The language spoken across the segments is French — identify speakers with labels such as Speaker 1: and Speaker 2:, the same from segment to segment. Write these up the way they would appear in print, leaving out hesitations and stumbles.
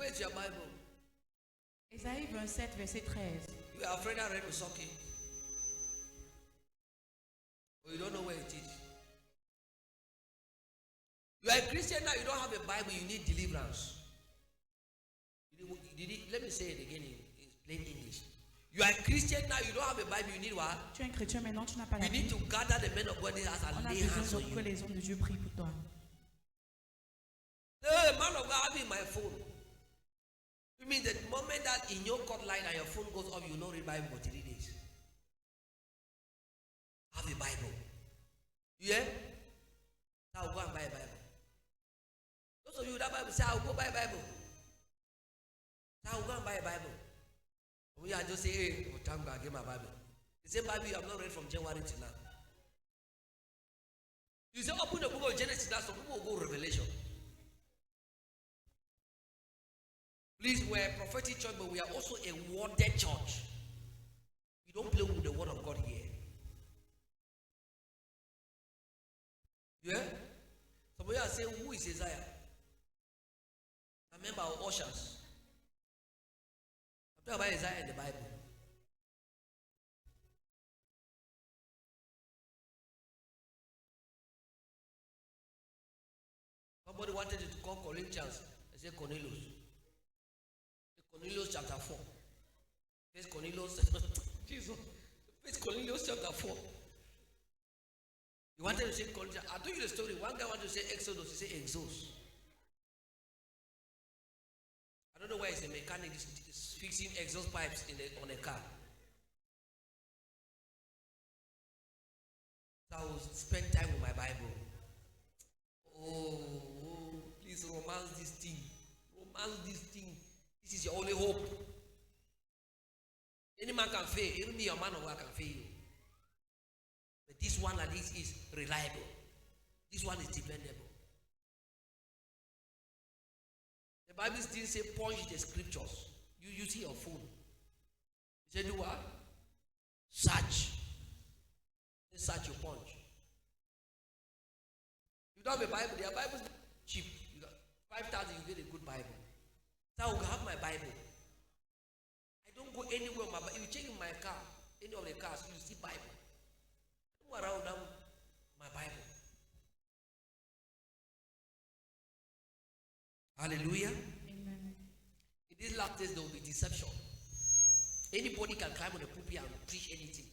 Speaker 1: Where's your Bible?
Speaker 2: Ésaïe 27, verset 13.
Speaker 1: You are afraid I read to suck it. Or you don't know where it is. You are a Christian now, you don't have a Bible, you need deliverance. Let me say it again in plain English. You are a Christian now, you don't have a Bible, you need what?
Speaker 2: Tu es un chrétien maintenant, tu n'as pas la
Speaker 1: You need
Speaker 2: Bible.
Speaker 1: to gather the men of God in the house
Speaker 2: On
Speaker 1: and
Speaker 2: a
Speaker 1: lay hands
Speaker 2: besoin
Speaker 1: on
Speaker 2: que
Speaker 1: you.
Speaker 2: les hommes de Dieu prient pour toi.
Speaker 1: The man of God having my phone. You mean the moment that in your court light and your phone goes off, you don't read Bible for 3 days. Have a Bible. Yeah? So I'll go and buy a Bible. Those of you that Bible say, I'll go buy a Bible. So I'll go and buy a Bible. We are just saying, hey, oh, time I get my Bible. The same Bible you have not read from January to now. You say, open the book of Genesis, now some people will go Revelation. Please, we're a prophetic church, but we are also a worded church. We don't play with the word of God here. Yeah? Somebody are saying, who is Isaiah? A member of ushers. I'm talking about Isaiah in the Bible. Somebody wanted you to call Corinthians. I said Cornelius. Cornelius chapter 4. First Cornelius, Jesus. First Cornelius chapter 4. You wanted to say Corinthians. I told you the story. One guy wanted to say Exodus, he said Exos. I don't know why he's a mechanic. He's fixing exhaust pipes on a car. So I will spend time with my Bible. Oh, please romance this thing. Romance this thing. This is your only hope. Any man can fail. Even me, a man of God, can fail you. But this one at least is reliable. This one is dependable. The Bible still says punch the scriptures. You see your phone. It said do what? Search. Search your punch. You don't have a Bible. Their Bible is cheap. You got 5,000, you get a good Bible. So I will have my Bible. I don't go anywhere with my Bible. If you check in my car, any of the cars, you see Bible. I don't go around them my Bible. Hallelujah.
Speaker 2: Amen.
Speaker 1: In these last days, there will be deception. Anybody can climb on the pulpit and preach anything.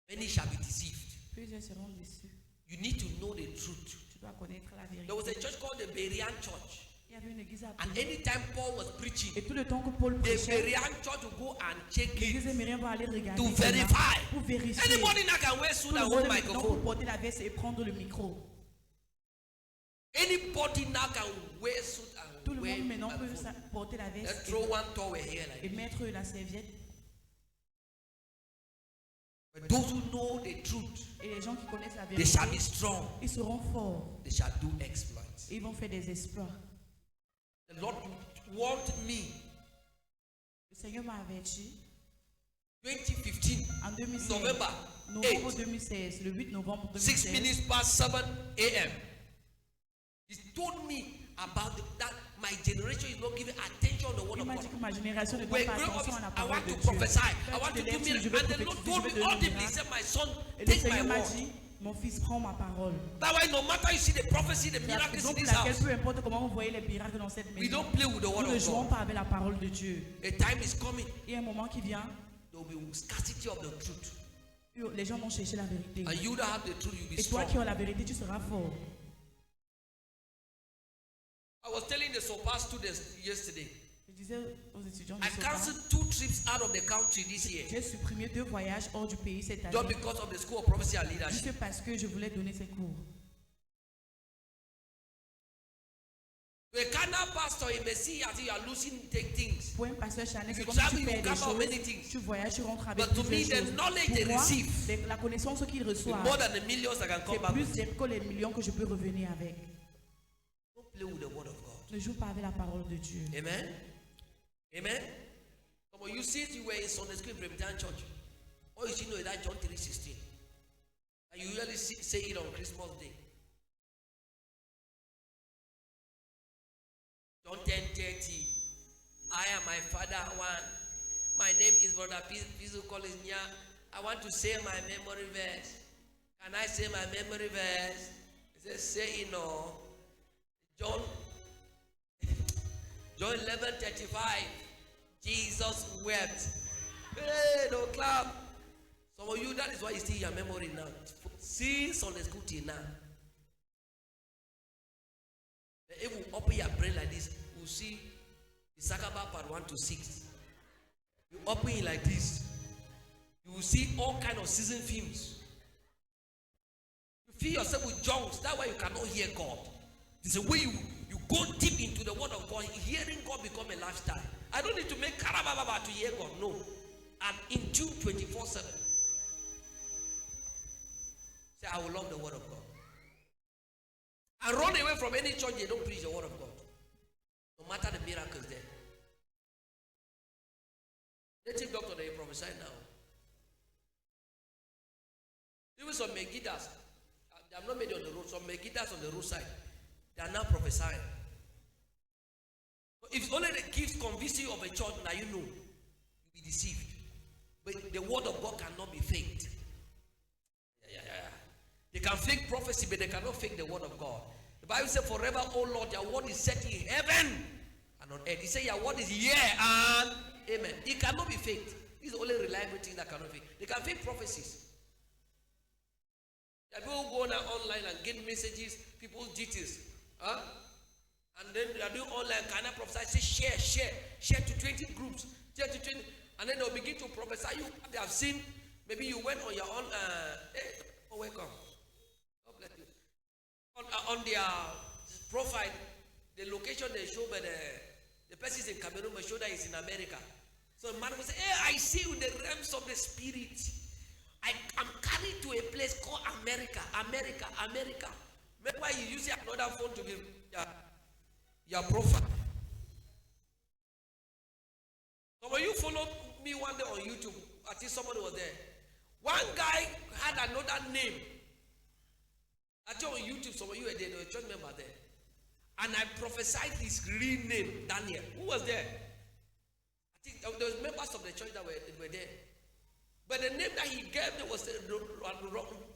Speaker 1: Many shall be deceived.
Speaker 2: Plusieurs seront déçus.
Speaker 1: You need to know the truth.
Speaker 2: Tu dois connaître la vérité.
Speaker 1: There was a church called the Berean Church.
Speaker 2: Il y avait une église à
Speaker 1: And anytime Paul was preaching,
Speaker 2: Et tout le temps que Paul
Speaker 1: the
Speaker 2: prêchait,
Speaker 1: Berean Church would go and check
Speaker 2: l'église
Speaker 1: it
Speaker 2: émérienne va aller regarder
Speaker 1: to
Speaker 2: cela
Speaker 1: verify.
Speaker 2: pour vérifier.
Speaker 1: Anybody now can wear suit
Speaker 2: Tout le
Speaker 1: and
Speaker 2: monde
Speaker 1: hold
Speaker 2: est maintenant pour
Speaker 1: microphone.
Speaker 2: porter la veste et prendre le micro.
Speaker 1: Anybody now can wear suit
Speaker 2: Tout
Speaker 1: and
Speaker 2: le
Speaker 1: wear
Speaker 2: monde maintenant peut
Speaker 1: microphone.
Speaker 2: porter la
Speaker 1: Then
Speaker 2: veste
Speaker 1: throw one towel here like
Speaker 2: et
Speaker 1: this.
Speaker 2: mettre la serviette.
Speaker 1: But those who know the truth,
Speaker 2: Et les gens qui connaissent la
Speaker 1: they
Speaker 2: vérité,
Speaker 1: shall be strong.
Speaker 2: ils seront forts.
Speaker 1: They shall do exploits.
Speaker 2: Et ils vont faire des exploits.
Speaker 1: The Lord warned me
Speaker 2: Le Seigneur m'a averti
Speaker 1: 2015,
Speaker 2: en 2016,
Speaker 1: November
Speaker 2: novembre
Speaker 1: 8,
Speaker 2: 2016, le 8 novembre
Speaker 1: 6
Speaker 2: 2016.
Speaker 1: minutes past 7 a.m. He told me about that my generation is not giving attention to the word
Speaker 2: Il
Speaker 1: of
Speaker 2: m'a
Speaker 1: God.
Speaker 2: dit que ma génération ne
Speaker 1: We're
Speaker 2: donne pas
Speaker 1: growing
Speaker 2: attention à la
Speaker 1: up, I
Speaker 2: parole
Speaker 1: want
Speaker 2: de
Speaker 1: to
Speaker 2: Dieu.
Speaker 1: prophesy. I
Speaker 2: Quand
Speaker 1: want
Speaker 2: tu
Speaker 1: to
Speaker 2: te
Speaker 1: do
Speaker 2: lèves,
Speaker 1: miracles.
Speaker 2: je veux
Speaker 1: And the Lord
Speaker 2: prophétiser,
Speaker 1: told
Speaker 2: je
Speaker 1: me
Speaker 2: veux donner
Speaker 1: audibly,
Speaker 2: des
Speaker 1: he said, my son,
Speaker 2: Et le
Speaker 1: take my
Speaker 2: Seigneur m'a
Speaker 1: word.
Speaker 2: dit, mon fils, prends ma parole.
Speaker 1: That's why no matter you see the prophecy, the
Speaker 2: C'est la
Speaker 1: miracles
Speaker 2: raison
Speaker 1: in
Speaker 2: pour
Speaker 1: this
Speaker 2: laquelle,
Speaker 1: house,
Speaker 2: peu importe comment vous voyez les miracles dans cette
Speaker 1: we
Speaker 2: maison,
Speaker 1: don't play with the word
Speaker 2: nous ne
Speaker 1: of
Speaker 2: jouons
Speaker 1: God.
Speaker 2: pas avec la parole de Dieu.
Speaker 1: A time is coming.
Speaker 2: Il y a un moment qui vient,
Speaker 1: There will be scarcity of the truth.
Speaker 2: les gens vont chercher la vérité.
Speaker 1: And you that have the truth, you'll be
Speaker 2: Et toi
Speaker 1: strong.
Speaker 2: qui as la vérité, tu seras fort.
Speaker 1: I was telling the SOPA students yesterday,
Speaker 2: Je disais aux étudiants de
Speaker 1: I
Speaker 2: Sopa,
Speaker 1: canceled 2 trips out of the country this year
Speaker 2: j'ai supprimé 2 voyages hors du pays cette
Speaker 1: just
Speaker 2: année,
Speaker 1: because of the School of Prophecy and Leadership.
Speaker 2: juste parce que je voulais donner ces cours.
Speaker 1: To a carnal pastor, he may see as if you are losing take things.
Speaker 2: Pour un pasteur charnel,
Speaker 1: If
Speaker 2: c'est
Speaker 1: you
Speaker 2: comme si
Speaker 1: travel,
Speaker 2: tu
Speaker 1: you
Speaker 2: perds des
Speaker 1: come out many
Speaker 2: choses,
Speaker 1: things.
Speaker 2: tu voyages, tu rentres avec
Speaker 1: But to me,
Speaker 2: plusieurs
Speaker 1: the
Speaker 2: choses.
Speaker 1: knowledge they
Speaker 2: Pour moi,
Speaker 1: receive
Speaker 2: la connaissance qu'ils
Speaker 1: is
Speaker 2: reçoivent,
Speaker 1: more than the millions that can come
Speaker 2: c'est
Speaker 1: back
Speaker 2: plus
Speaker 1: with.
Speaker 2: que les millions que je peux revenir avec.
Speaker 1: Don't play with the word of God.
Speaker 2: Ne joue pas avec la parole de Dieu.
Speaker 1: Amen. Amen. Come on, you see it, you were in Sunday school in Presbyterian Church. All you see know is that John 3:16. And you usually say it on Christmas Day. John 10:30. I am my father one. My name is Brother Pizu Collins Nya. I want to say my memory verse. Can I say my memory verse? He says, say it no. John 11:35. Jesus wept. Hey, no clap. Some of you, that is why you see your memory now. Since Sunday school till now. If we open your brain like this, you will see the Sakaba part 1 to 6. You open it like this, you will see all kind of season films. You feel yourself with junks. That's why you cannot hear God. It's a way you go deep into the word of God. Hearing God become a lifestyle. I don't need to make karababa to hear God. No. I'm in tune 24/7. Say, I will love the word of God. I run away from any church they don't preach the word of God. No matter the miracles there. Native doctor, they prophesy now. Even some Megidas, they have not made it on the road. Some Megidas on the roadside, they are now prophesying. So if only the gifts convince you of a church, now you know, you'll be deceived. But the word of God cannot be faked. Yeah. They can fake prophecy, but they cannot fake the word of God. The Bible says, forever, O Lord, your word is set in heaven and on earth. He said, your word is yeah and amen. It cannot be faked. This is the only reliable thing that cannot be faked. They can fake prophecies. There are people who go online and get messages, people's details. And then they are doing online, can I prophesy? Say share to 20 groups, share to 20. And then they'll begin to prophesy. They have seen, maybe you went on your own, welcome. God bless you. On their profile, the location they show, but the person is in Cameroon, but show that he's in America. So the man will say, hey, I see you in the realms of the spirit. I'm carried to a place called America. Remember why you use another phone to be your profile. Some of you followed me one day on YouTube. I think somebody was there. One guy had another name. I think on YouTube, some of you were there, there was a church member there. And I prophesied his real name, Daniel. Who was there? I think there was members of the church that were there. But the name that he gave them was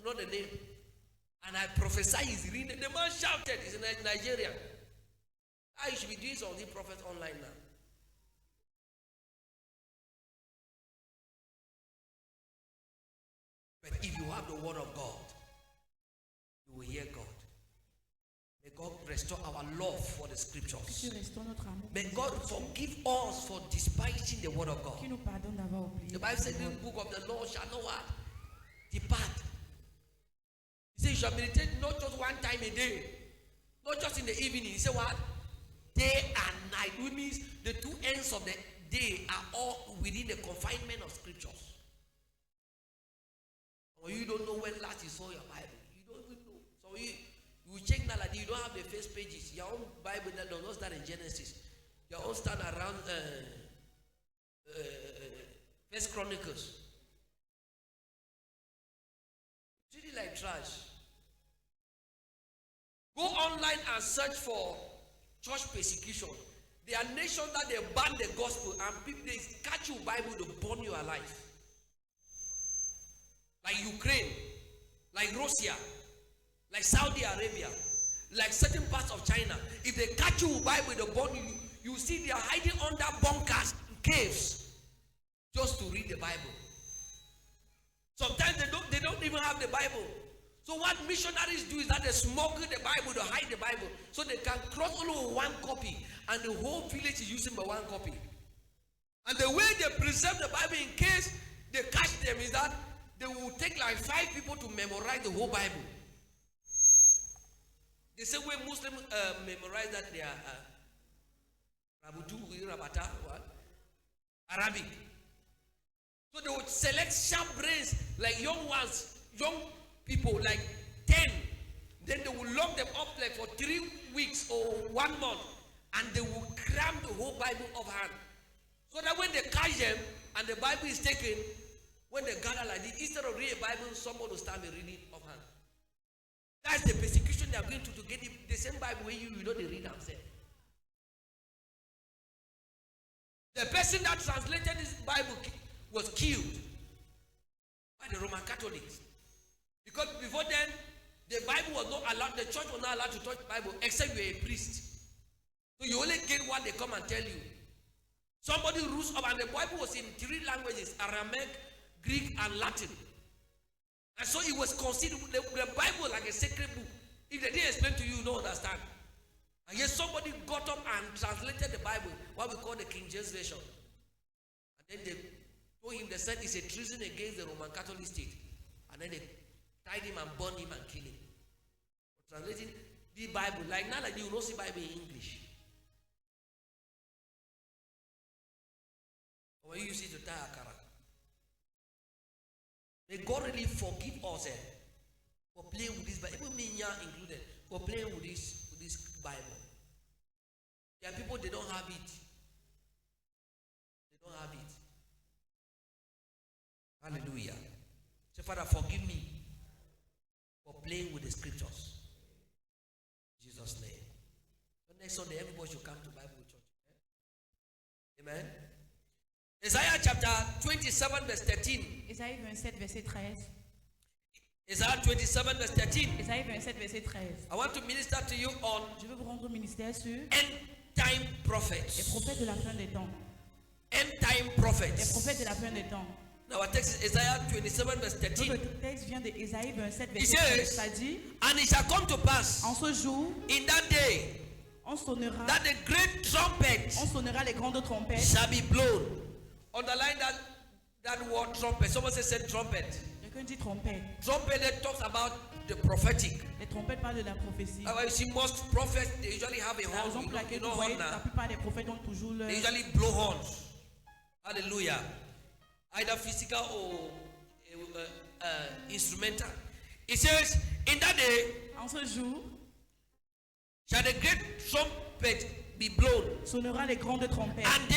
Speaker 1: not the name. And I prophesied his real name. The man shouted, he's in Nigeria. You should be doing some of these prophets online now. But if you have the word of God, you will hear God. May God restore our love for the scriptures. May God forgive us for despising the word of God. The Bible says the book of the Lord shall not what? Depart. He says you shall meditate not just one time a day, not just in the evening. He said what? Day and night. Which means the two ends of the day are all within the confinement of scriptures. Or you don't know when last you saw your Bible. You don't even know. So you check now like you don't have the first pages. Your own Bible that does not start in Genesis. Your own start around First Chronicles. Treat it like trash. Go online and search for church persecution. There are nations that they ban the gospel and people they catch you Bible to burn you alive. Like Ukraine, like Russia, like Saudi Arabia, like certain parts of China. If they catch you with Bible, they burn you. You see they are hiding under bunkers, caves, just to read the Bible. Sometimes they don't even have the Bible. So what missionaries do is that they smuggle the Bible to hide the Bible, so they can cross only with one copy, and the whole village is using but one copy. And the way they preserve the Bible in case they catch them is that they will take like 5 people to memorize the whole Bible. The same way Muslims memorize that they are Arabic. So they would select sharp brains, like young ones, young people, like 10. Then they will lock them up like for 3 weeks or 1 month, and they will cram the whole Bible offhand. So that when they catch them and the Bible is taken, when they gather like this, instead of reading a Bible, someone will start reading offhand. That's the persecution they are going to get the same Bible where you know they read themselves. The person that translated this Bible was killed by the Roman Catholics. Because before then, the Bible was not allowed, the church was not allowed to touch the Bible except you are a priest. So you only get what they come and tell you. Somebody rose up, and the Bible was in 3 languages: Aramaic, Greek, and Latin. And so it was considered the Bible like a sacred book. If they didn't explain to you, you don't understand. And yet somebody got up and translated the Bible, what we call the King James Version. And then they told him, they said it's a treason against the Roman Catholic state. And then they tied him and burned him and killed him. For translating the Bible, like now that you don't see Bible in English. Or when you use it to tie akara. May God really forgive us for playing with this Bible, even me included, for playing with this Bible. There are people, they don't have it. They don't have it. Hallelujah. Say, Father, forgive me for playing with the scriptures. In Jesus' name. So next Sunday, everybody should come to Bible church. Amen. Isaiah chapter 27 verse 13.
Speaker 2: Isaïe 27 verset 13.
Speaker 1: Isaiah 27 verse 13.
Speaker 2: Isaïe 27 verset 13.
Speaker 1: I want to minister to you on
Speaker 2: Je veux vous rendre ministère sur
Speaker 1: end time prophets.
Speaker 2: les prophètes de la fin des temps.
Speaker 1: End time
Speaker 2: Les
Speaker 1: prophets.
Speaker 2: prophètes de la fin des temps.
Speaker 1: Now our text is Isaiah 27 verse 13.
Speaker 2: Notre texte vient de Isaïe 27
Speaker 1: It
Speaker 2: verset 13.
Speaker 1: says,
Speaker 2: Ça dit,
Speaker 1: and it shall come to pass
Speaker 2: en ce jour,
Speaker 1: in that day
Speaker 2: on sonnera,
Speaker 1: that the great trumpet
Speaker 2: on sonnera les grandes trompettes.
Speaker 1: shall be blown. Underline that word trumpet. Someone said trumpet.
Speaker 2: Quelqu'un dit trompette.
Speaker 1: Trumpet that talks about the prophetic.
Speaker 2: Les trompettes parlent de la prophétie.
Speaker 1: You see, most prophets, they usually have a
Speaker 2: La raison
Speaker 1: horn.
Speaker 2: pour laquelle
Speaker 1: You know
Speaker 2: vous voyez
Speaker 1: horn
Speaker 2: la
Speaker 1: now.
Speaker 2: plupart des prophètes ont toujours le...
Speaker 1: They usually blow horns. Hallelujah. Either physical or instrumental. It says, in that day
Speaker 2: En ce jour,
Speaker 1: shall the great trumpet be blown,
Speaker 2: sonnera les grandes trompettes.
Speaker 1: and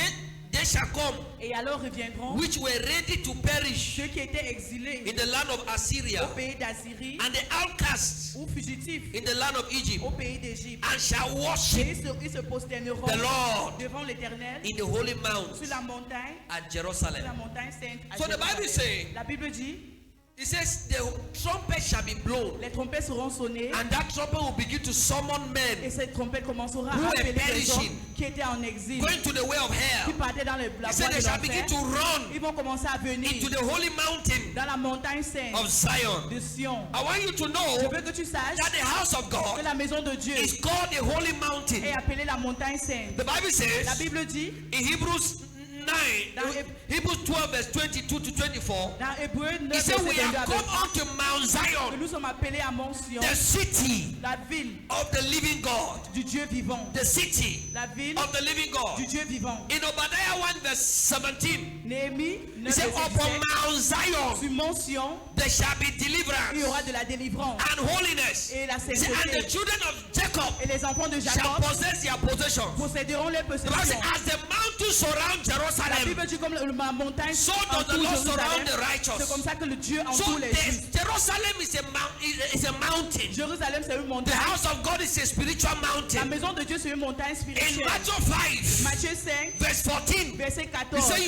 Speaker 1: they shall come
Speaker 2: Et alors reviendront
Speaker 1: which were ready to perish
Speaker 2: ceux qui étaient exilés
Speaker 1: in the land of Assyria,
Speaker 2: au pays d'Assyrie
Speaker 1: and the outcasts
Speaker 2: ou fugitifs
Speaker 1: in the land of Egypt,
Speaker 2: au pays d'Égypte.
Speaker 1: and shall
Speaker 2: Et
Speaker 1: worship
Speaker 2: ils se prosterneront
Speaker 1: the Lord
Speaker 2: devant l'Éternel
Speaker 1: in the holy mount
Speaker 2: sur la montagne,
Speaker 1: at
Speaker 2: sur la
Speaker 1: Jerusalem.
Speaker 2: montagne sainte. à
Speaker 1: So the Bible
Speaker 2: Jérusalem.
Speaker 1: says,
Speaker 2: La Bible dit,
Speaker 1: it says the trumpet shall be blown,
Speaker 2: les trompettes seront sonnées
Speaker 1: and that trumpet will begin to summon
Speaker 2: et
Speaker 1: men
Speaker 2: cette trompette commencera
Speaker 1: who
Speaker 2: à
Speaker 1: were
Speaker 2: appeler les
Speaker 1: perishing,
Speaker 2: hommes qui étaient en exil,
Speaker 1: going to the way of
Speaker 2: qui
Speaker 1: hell.
Speaker 2: partaient dans la
Speaker 1: He
Speaker 2: voie
Speaker 1: said
Speaker 2: de
Speaker 1: they shall begin
Speaker 2: l'enfer.
Speaker 1: to run
Speaker 2: Ils vont commencer à venir
Speaker 1: into the holy mountain
Speaker 2: dans la montagne sainte
Speaker 1: of Zion.
Speaker 2: de Sion.
Speaker 1: I want you to
Speaker 2: Je
Speaker 1: know
Speaker 2: veux que tu saches
Speaker 1: that the house of
Speaker 2: que
Speaker 1: God
Speaker 2: la maison de Dieu
Speaker 1: is called the holy
Speaker 2: est
Speaker 1: mountain.
Speaker 2: appelée la montagne sainte.
Speaker 1: The Bible
Speaker 2: La
Speaker 1: says
Speaker 2: Bible dit
Speaker 1: in Hebrews 9, Hebrews 12 verse 22 to 24,
Speaker 2: dans Hébreu 9,
Speaker 1: he said, we
Speaker 2: verset
Speaker 1: are
Speaker 2: 22
Speaker 1: come unto Mount
Speaker 2: que
Speaker 1: Zion,
Speaker 2: nous sommes appelés à Mont Sion,
Speaker 1: the city
Speaker 2: la ville
Speaker 1: of the living God.
Speaker 2: du Dieu vivant.
Speaker 1: The city
Speaker 2: La ville
Speaker 1: of the living God.
Speaker 2: du Dieu vivant.
Speaker 1: In Obadiah 1 verse 17,
Speaker 2: Néhémie
Speaker 1: he
Speaker 2: 9,
Speaker 1: said,
Speaker 2: verset
Speaker 1: upon
Speaker 2: 17,
Speaker 1: Mount Zion
Speaker 2: sur Mont Sion,
Speaker 1: there shall be
Speaker 2: il y
Speaker 1: deliverance
Speaker 2: aura de la délivrance
Speaker 1: and holiness.
Speaker 2: et la
Speaker 1: He said, and the
Speaker 2: sainteté.
Speaker 1: children of Jacob
Speaker 2: Et les enfants de
Speaker 1: shall
Speaker 2: Jacob
Speaker 1: possess their possessions.
Speaker 2: posséderont les
Speaker 1: The Bible says,
Speaker 2: possessions.
Speaker 1: as the mountains surround
Speaker 2: La
Speaker 1: Jerusalem,
Speaker 2: Bible dit comme la montagne
Speaker 1: so does the
Speaker 2: entoure
Speaker 1: Lord surround
Speaker 2: Jérusalem.
Speaker 1: the righteous.
Speaker 2: C'est comme ça que le Dieu
Speaker 1: So
Speaker 2: entoure les justes.
Speaker 1: Jerusalem is a mountain.
Speaker 2: Jérusalem, c'est une
Speaker 1: The
Speaker 2: montagne.
Speaker 1: house of God is a spiritual
Speaker 2: La
Speaker 1: mountain.
Speaker 2: maison de Dieu, c'est une montagne
Speaker 1: In
Speaker 2: spirituelle.
Speaker 1: Matthew 5
Speaker 2: Matthieu 5,
Speaker 1: verse 14,
Speaker 2: verset
Speaker 1: he
Speaker 2: 14.
Speaker 1: said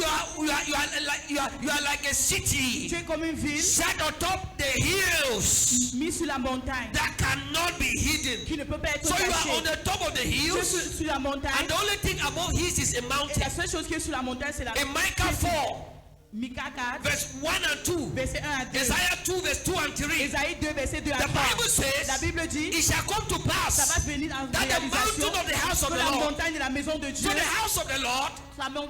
Speaker 1: you are like a city
Speaker 2: Tu es comme une ville
Speaker 1: set atop the hills
Speaker 2: mise sur la montagne
Speaker 1: that cannot be hidden.
Speaker 2: qui ne peut pas être
Speaker 1: So you are on
Speaker 2: cachée.
Speaker 1: the top of the
Speaker 2: Tu es
Speaker 1: hills,
Speaker 2: sur la montagne
Speaker 1: and the only thing above hills is a
Speaker 2: et
Speaker 1: mountain.
Speaker 2: la seule chose qui est sur la montagne, c'est la
Speaker 1: In Micah 4
Speaker 2: Micah 4,
Speaker 1: verse 1 and 2,
Speaker 2: verset 1 à 2.
Speaker 1: Isaiah 2 verse 2 and 3,
Speaker 2: Ésaïe 2, verset 2 à
Speaker 1: the
Speaker 2: 3.
Speaker 1: Bible says,
Speaker 2: La Bible dit,
Speaker 1: it shall come to
Speaker 2: ça va
Speaker 1: pass
Speaker 2: se venir en
Speaker 1: that the
Speaker 2: réalisation
Speaker 1: mountain of the house of
Speaker 2: que
Speaker 1: the
Speaker 2: la
Speaker 1: Lord,
Speaker 2: montagne de la maison de Dieu,
Speaker 1: so the house of the Lord